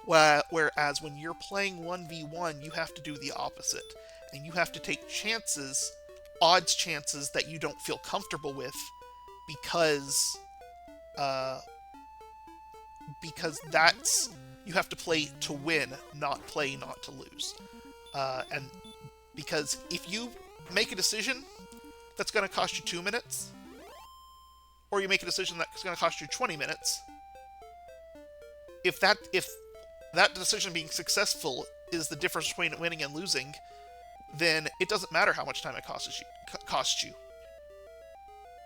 Whereas when you're playing 1v1, you have to do the opposite. And you have to take chances, odds chances that you don't feel comfortable with, because that's, you have to play to win, not play not to lose. And because if you make a decision that's going to cost you 2 minutes, or you make a decision that's going to cost you 20 minutes, if that decision being successful is the difference between winning and losing, then it doesn't matter how much time it costs you.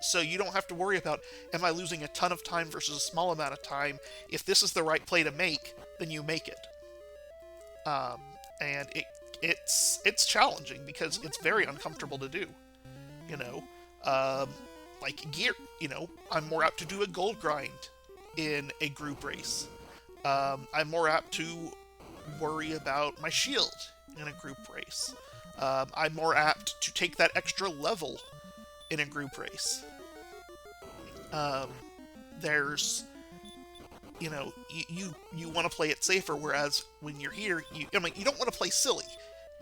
So you don't have to worry about, am I losing a ton of time versus a small amount of time? If this is the right play to make, then you make it. And it's challenging because it's very uncomfortable to do. You know, like gear, you know, I'm more apt to do a gold grind in a group race. I'm more apt to worry about my shield in a group race. I'm more apt to take that extra level in a group race. There's, you know, you want to play it safer, whereas when you're here, you don't want to play silly.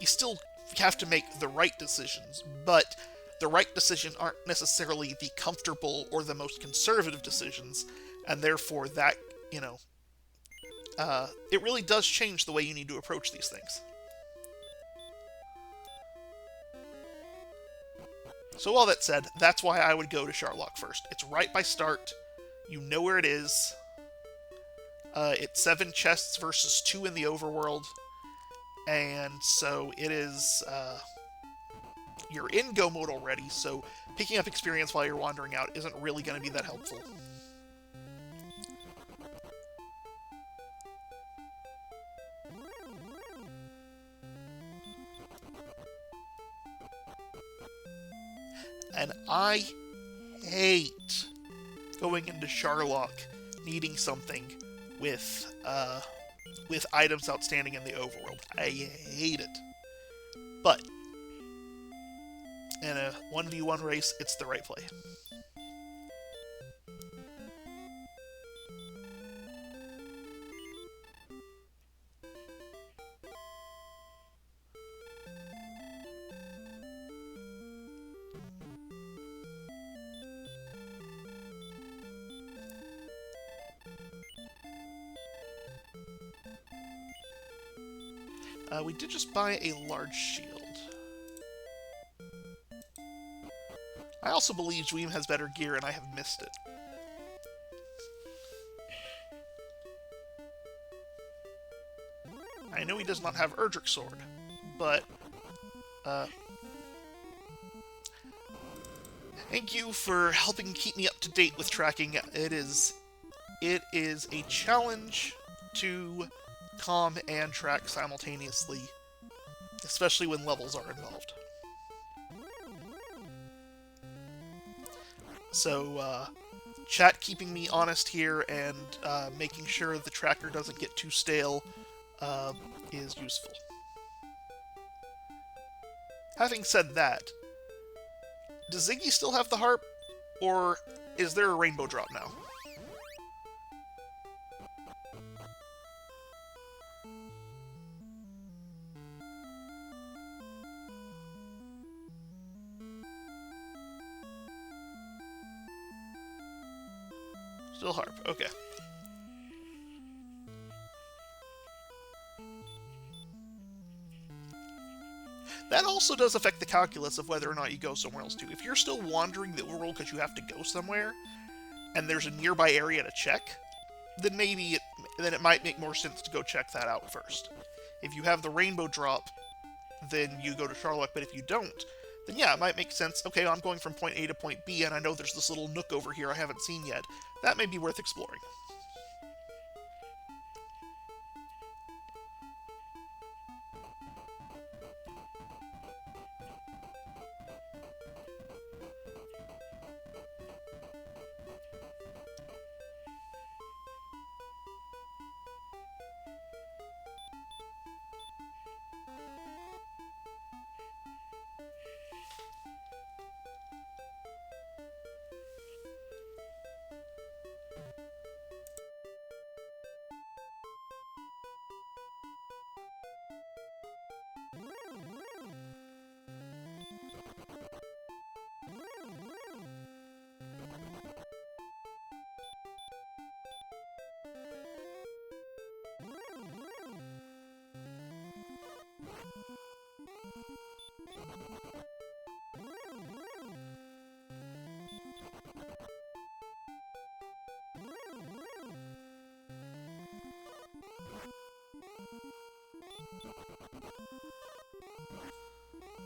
You still have to make the right decisions, but the right decision aren't necessarily the comfortable or the most conservative decisions, and therefore that, it really does change the way you need to approach these things. So all that said, that's why I would go to Charlock first. It's right by start. You know where it is. It's 7 chests versus 2 in the overworld. And so it is... you're in go mode already, so picking up experience while you're wandering out isn't really going to be that helpful. And I hate going into Charlock needing something with items outstanding in the overworld. I hate it. But in a 1v1 race, it's the right play. We did just buy a large shield. I also believe Dweem has better gear, and I have missed it. I know he does not have Erdrick Sword, but thank you for helping keep me up to date with tracking. It is a challenge to calm and track simultaneously, especially when levels are involved. So, chat keeping me honest here and making sure the tracker doesn't get too stale is useful. Having said that, does Ziggy still have the harp, or is there a rainbow drop now? Still harp, okay. That also does affect the calculus of whether or not you go somewhere else too. If you're still wandering the world because you have to go somewhere, and there's a nearby area to check, then maybe it might make more sense to go check that out first. If you have the rainbow drop, then you go to Charlock, but if you don't, then yeah, it might make sense. Okay, I'm going from point A to point B, and I know there's this little nook over here I haven't seen yet. That may be worth exploring.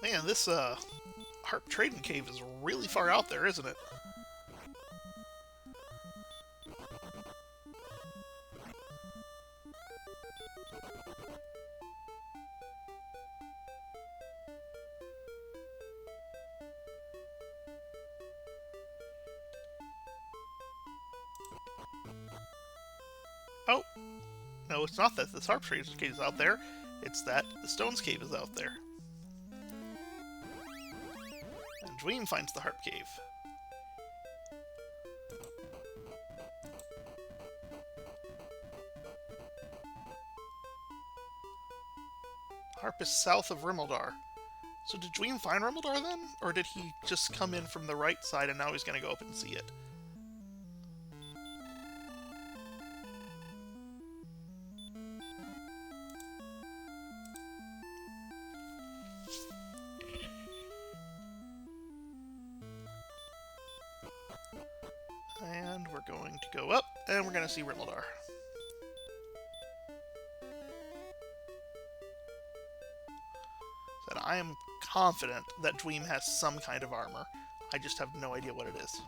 Man, this Harp Trading Cave is really far out there, isn't it? Oh, no, it's not that this Harp Trading Cave is out there. It's that the Stones Cave is out there. And Dweem finds the Harp Cave. Harp is south of Rimeldar. So did Dweem find Rumbledar then? Or did he just come in from the right side and now he's going to go up and see it? And we're going to go up, and we're going to see Rumbledar. And I am confident that Dweem has some kind of armor. I just have no idea what it is.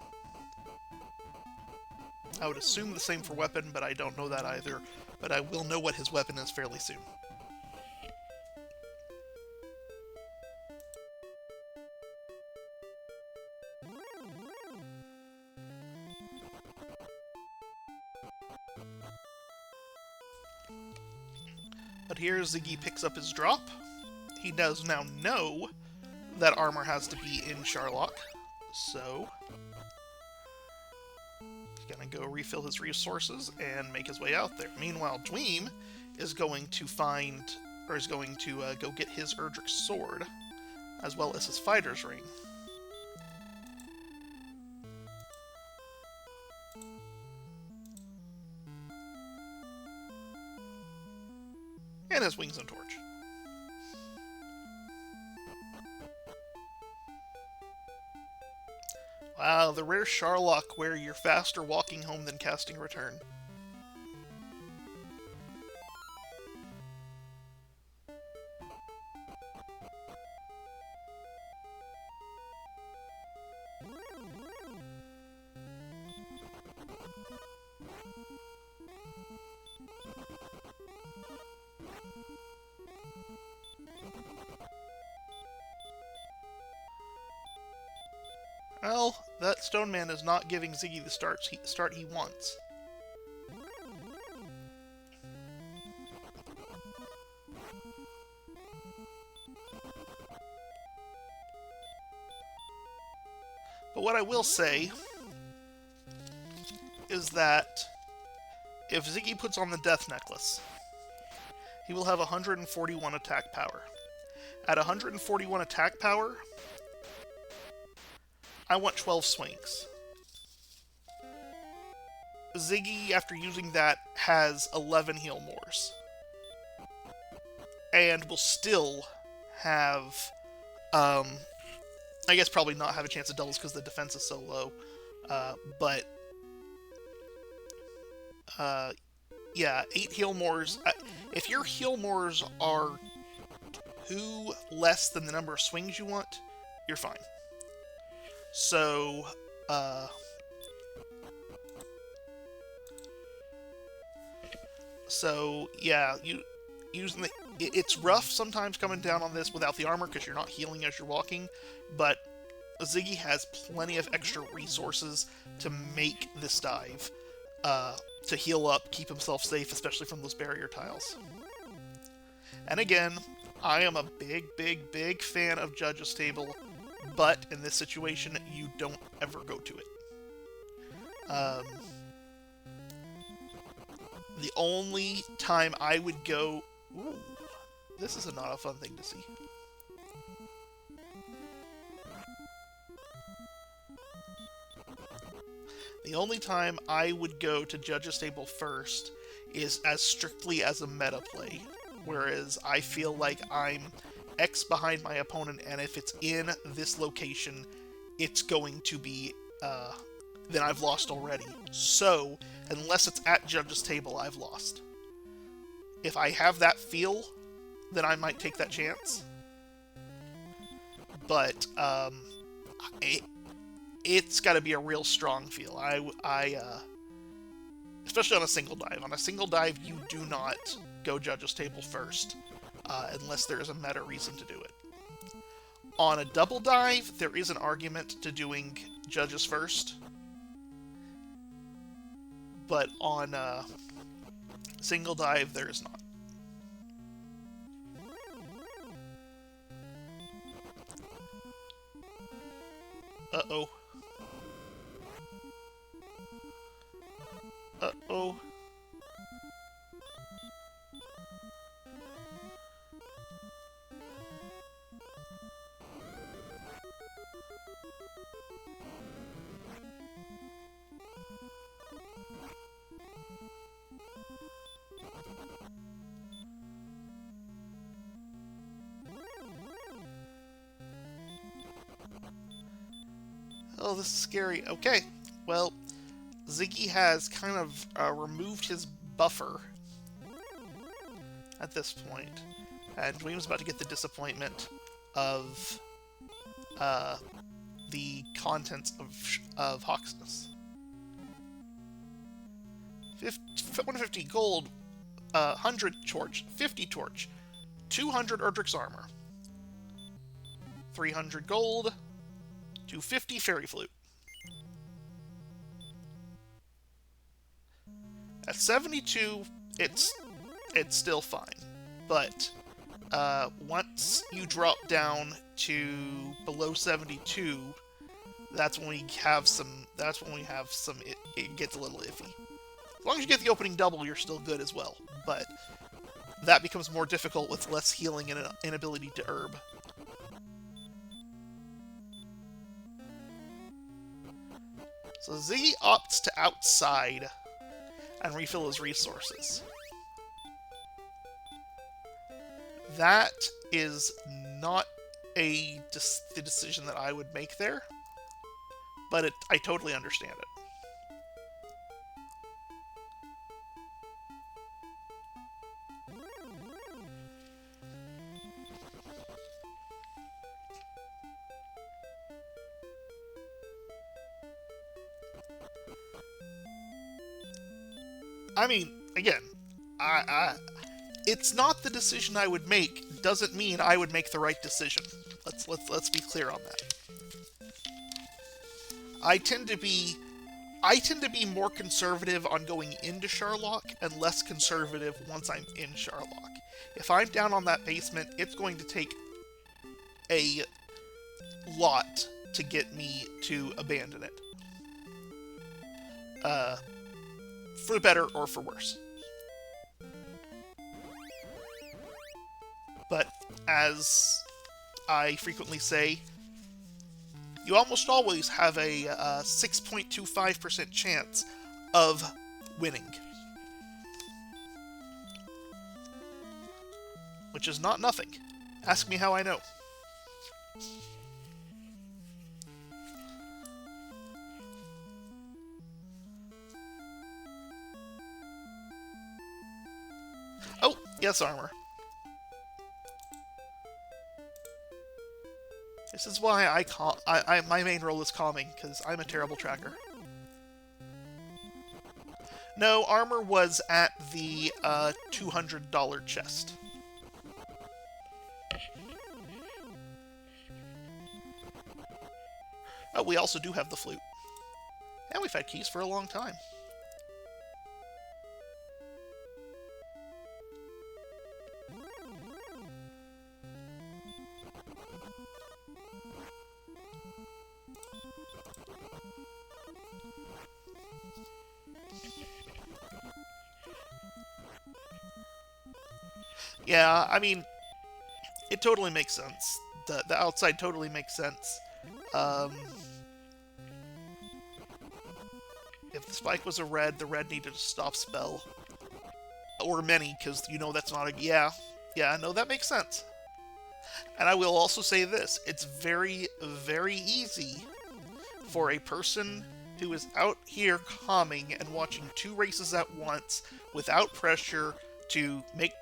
I would assume the same for weapon, but I don't know that either. But I will know what his weapon is fairly soon. But here Ziggy picks up his drop. He does now know that armor has to be in Charlock, so he's gonna go refill his resources and make his way out there. Meanwhile, Dweem is going to find, or is going to go get his Erdrick sword, as well as his fighter's ring. And his wings and torch. Wow, the rare Charlock where you're faster walking home than casting return. Well, that Stone Man is not giving Ziggy the start he wants. But what I will say is that if Ziggy puts on the Death Necklace, he will have 141 attack power. At 141 attack power, I want 12 swings. Ziggy, after using that, has 11 heal mores. And will still have, I guess probably not have a chance at doubles because the defense is so low. Yeah, 8 heal mores. If your heal mores are 2 less than the number of swings you want, you're fine. So, yeah, it's rough sometimes coming down on this without the armor because you're not healing as you're walking, but Ziggy has plenty of extra resources to make this dive, to heal up, keep himself safe, especially from those barrier tiles. And again, I am a big fan of Judge's Table, but in this situation, you don't ever go to it. The only time I would go... Ooh, this is not a fun thing to see. The only time I would go to Judge's Table first is as strictly as a meta play, whereas I feel like I'm X behind my opponent, and if it's in this location, it's going to be, then I've lost already. So, unless it's at Judge's Table, I've lost. If I have that feel, then I might take that chance. But, it's got to be a real strong feel. Especially on a single dive. On a single dive, you do not go Judge's Table first, unless there is a meta reason to do it. On a double dive, there is an argument to doing Judges first, but on a single dive, there is not. Uh-oh. Uh-oh. Oh, this is scary. Okay, well, Ziggy has kind of removed his buffer at this point, and Dwayne's about to get the disappointment of the contents of Hawksness. 150 gold, 100 torch, 50 torch, 200 Erdrick's armor, 300 gold, 250 fairy flute. At 72, it's still fine, but once you drop down to below 72, that's when we have some. It gets a little iffy. As long as you get the opening double, you're still good as well. But that becomes more difficult with less healing and an inability to herb. So Ziggy opts to outside and refill his resources. That is not the decision that I would make there, but I totally understand it. I mean, again, it's not the decision I would make. Doesn't mean I would make the right decision. Let's be clear on that. I tend to be more conservative on going into Sharlock and less conservative once I'm in Sharlock. If I'm down on that basement, it's going to take a lot to get me to abandon it. For better or for worse. But, as I frequently say, you almost always have a 6.25% chance of winning. Which is not nothing. Ask me how I know. Oh, yes, armor. This is why my main role is calming, because I'm a terrible tracker. No, armor was at the $200 chest. Oh, we also do have the flute. And we've had keys for a long time. Yeah, I mean, it totally makes sense. The outside totally makes sense. If the spike was a red, the red needed a stop spell. Or many, because you know that's not a... Yeah, no, that makes sense. And I will also say this. It's very, very easy for a person who is out here calming and watching two races at once without pressure to make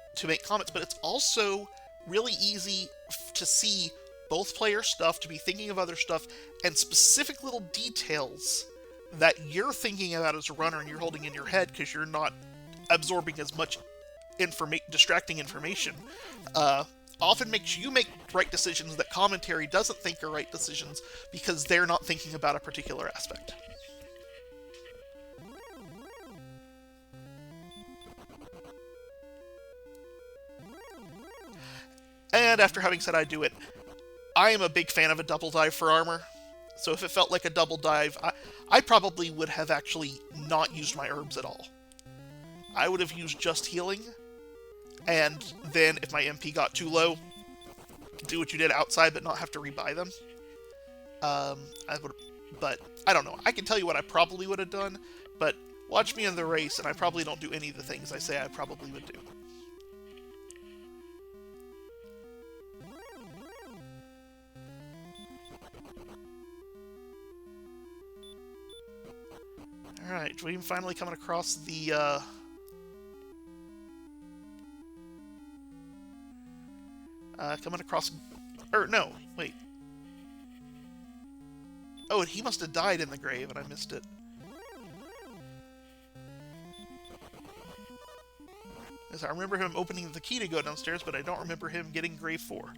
comments, but it's also really easy to see both player stuff, to be thinking of other stuff, and specific little details that you're thinking about as a runner and you're holding in your head because you're not absorbing as much distracting information. Often makes you make right decisions that commentary doesn't think are right decisions because they're not thinking about a particular aspect. And after having said I do it, I am a big fan of a double dive for armor. So if it felt like a double dive, I probably would have actually not used my herbs at all. I would have used just healing, and then if my MP got too low, do what you did outside but not have to rebuy them. But I don't know. I can tell you what I probably would have done, but watch me in the race and I probably don't do any of the things I say I probably would do. Alright, Dwayne finally coming across the, coming across... Or, no, wait. Oh, and he must have died in the grave, and I missed it. As I remember him opening the key to go downstairs, but I don't remember him getting grave 4.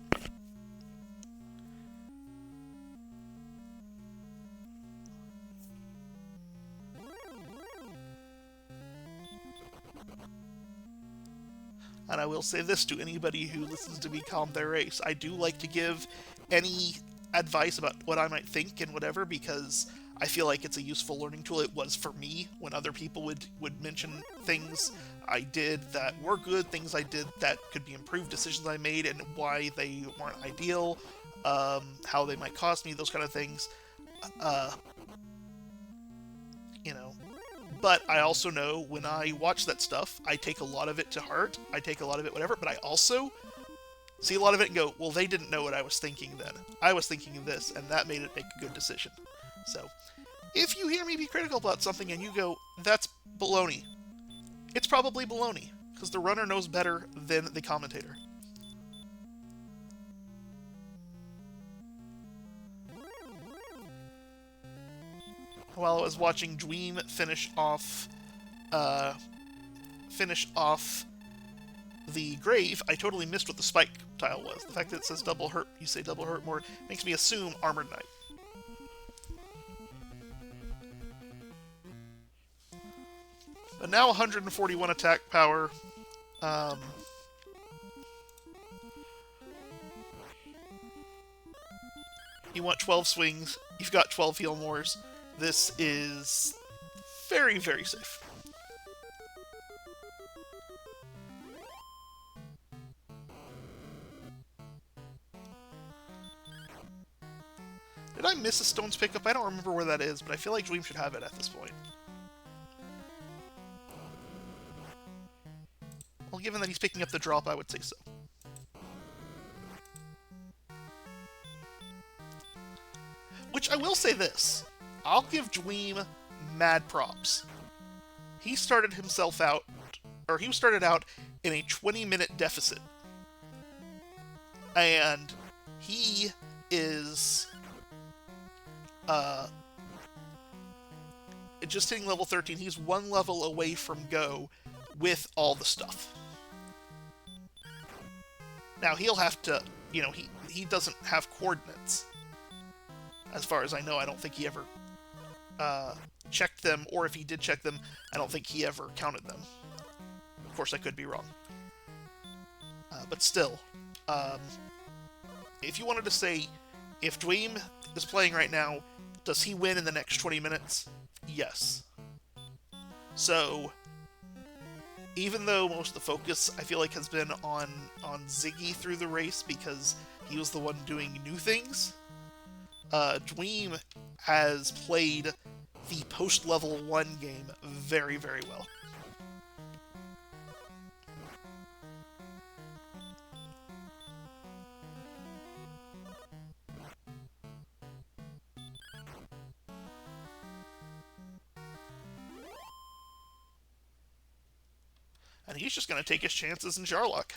And I will say this to anybody who listens to me calm their race. I do like to give any advice about what I might think and whatever, because I feel like it's a useful learning tool. It was for me when other people would mention things I did that were good, things I did that could be improved, decisions I made and why they weren't ideal, how they might cost me, those kind of things. You know. But I also know when I watch that stuff, I take a lot of it to heart. I take a lot of it whatever, but I also see a lot of it and go, well, they didn't know what I was thinking then. I was thinking of this, and that made it make a good decision. So, if you hear me be critical about something and you go, that's baloney, it's probably baloney, because the runner knows better than the commentator. While I was watching Dweem finish off the grave, I totally missed what the spike tile was. The fact that it says double hurt, you say double hurt more, makes me assume Armored Knight. But now 141 attack power. You want 12 swings, you've got 12 heal mores. This is very, very safe. Did I miss a Stone's pickup? I don't remember where that is, but I feel like Dweem should have it at this point. Well, given that he's picking up the drop, I would say so. Which I will say this. I'll give Dweem mad props. He started himself out, or he started out in a 20-minute deficit. And he is just hitting level 13. He's one level away from go with all the stuff. Now, he'll have to, you know, he doesn't have coordinates. As far as I know, I don't think he ever checked them, or if he did check them, I don't think he ever counted them. Of course, I could be wrong. But still, if you wanted to say, if Dweem is playing right now, does he win in the next 20 minutes? Yes. So, even though most of the focus, I feel like, has been on Ziggy through the race because he was the one doing new things, Dweem has played the post-level 1 game very, very well. And he's just going to take his chances in Jarlock.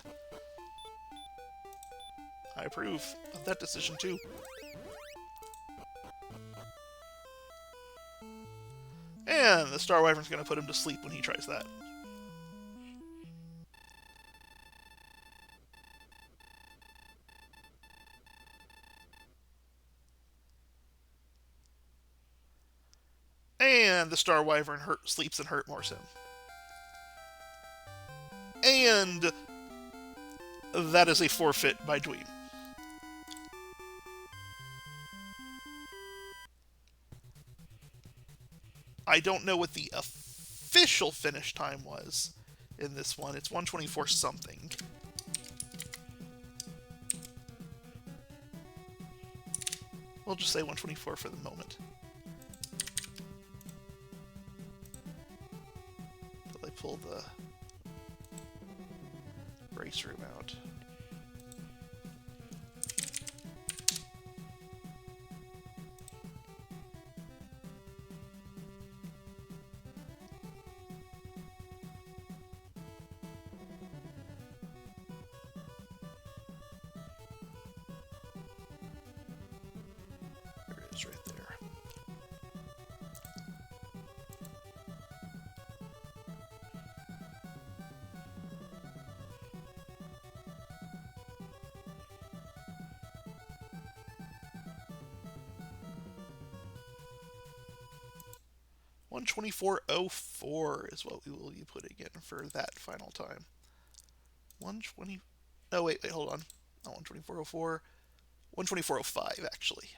I approve of that decision, too. And the Star Wyvern's going to put him to sleep when he tries that. And the Star Wyvern sleeps and hurt-mores him. And that is a forfeit by Dweem. I don't know what the official finish time was in this one. It's 124 something. We'll just say 124 for the moment. Until I pull the race room out. goes right there. $124.04 is what we will be putting in for that final time. 120. Oh wait, hold on. Not 124.04. 124.05 actually.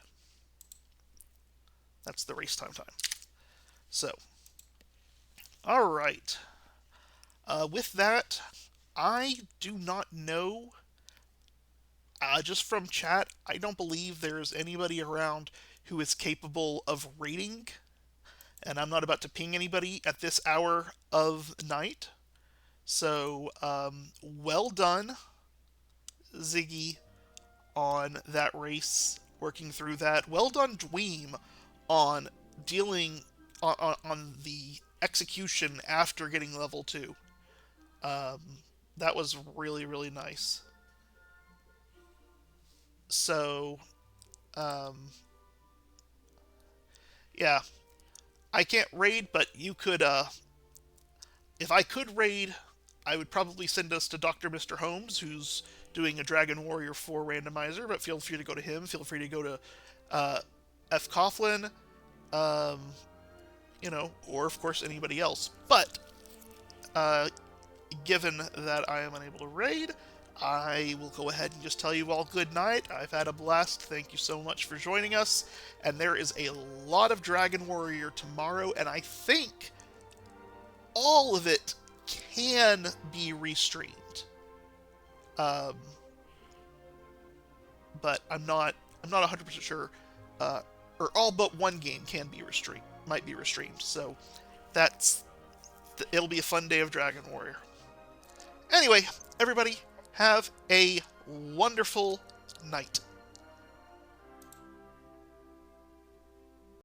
That's the race time. So, all right. With that, I do not know. Just from chat, I don't believe there's anybody around who is capable of rating, and I'm not about to ping anybody at this hour of night. So, well done, Ziggy, on that race, working through that. Well done, Dweem, on dealing on the execution after getting level 2. That was really, really nice. So, yeah. I can't raid, but you could, if I could raid, I would probably send us to Dr. Mr. Holmes, who's doing a Dragon Warrior 4 randomizer, but feel free to go to him. Feel free to go to F. Coughlin, or of course anybody else. But, given that I am unable to raid, I will go ahead and just tell you all good night. I've had a blast. Thank you so much for joining us. And there is a lot of Dragon Warrior tomorrow, and I think all of it can be restreamed. But I'm not 100% sure. Or all but one game can be might be restreamed. So it'll be a fun day of Dragon Warrior. Anyway, everybody, have a wonderful night.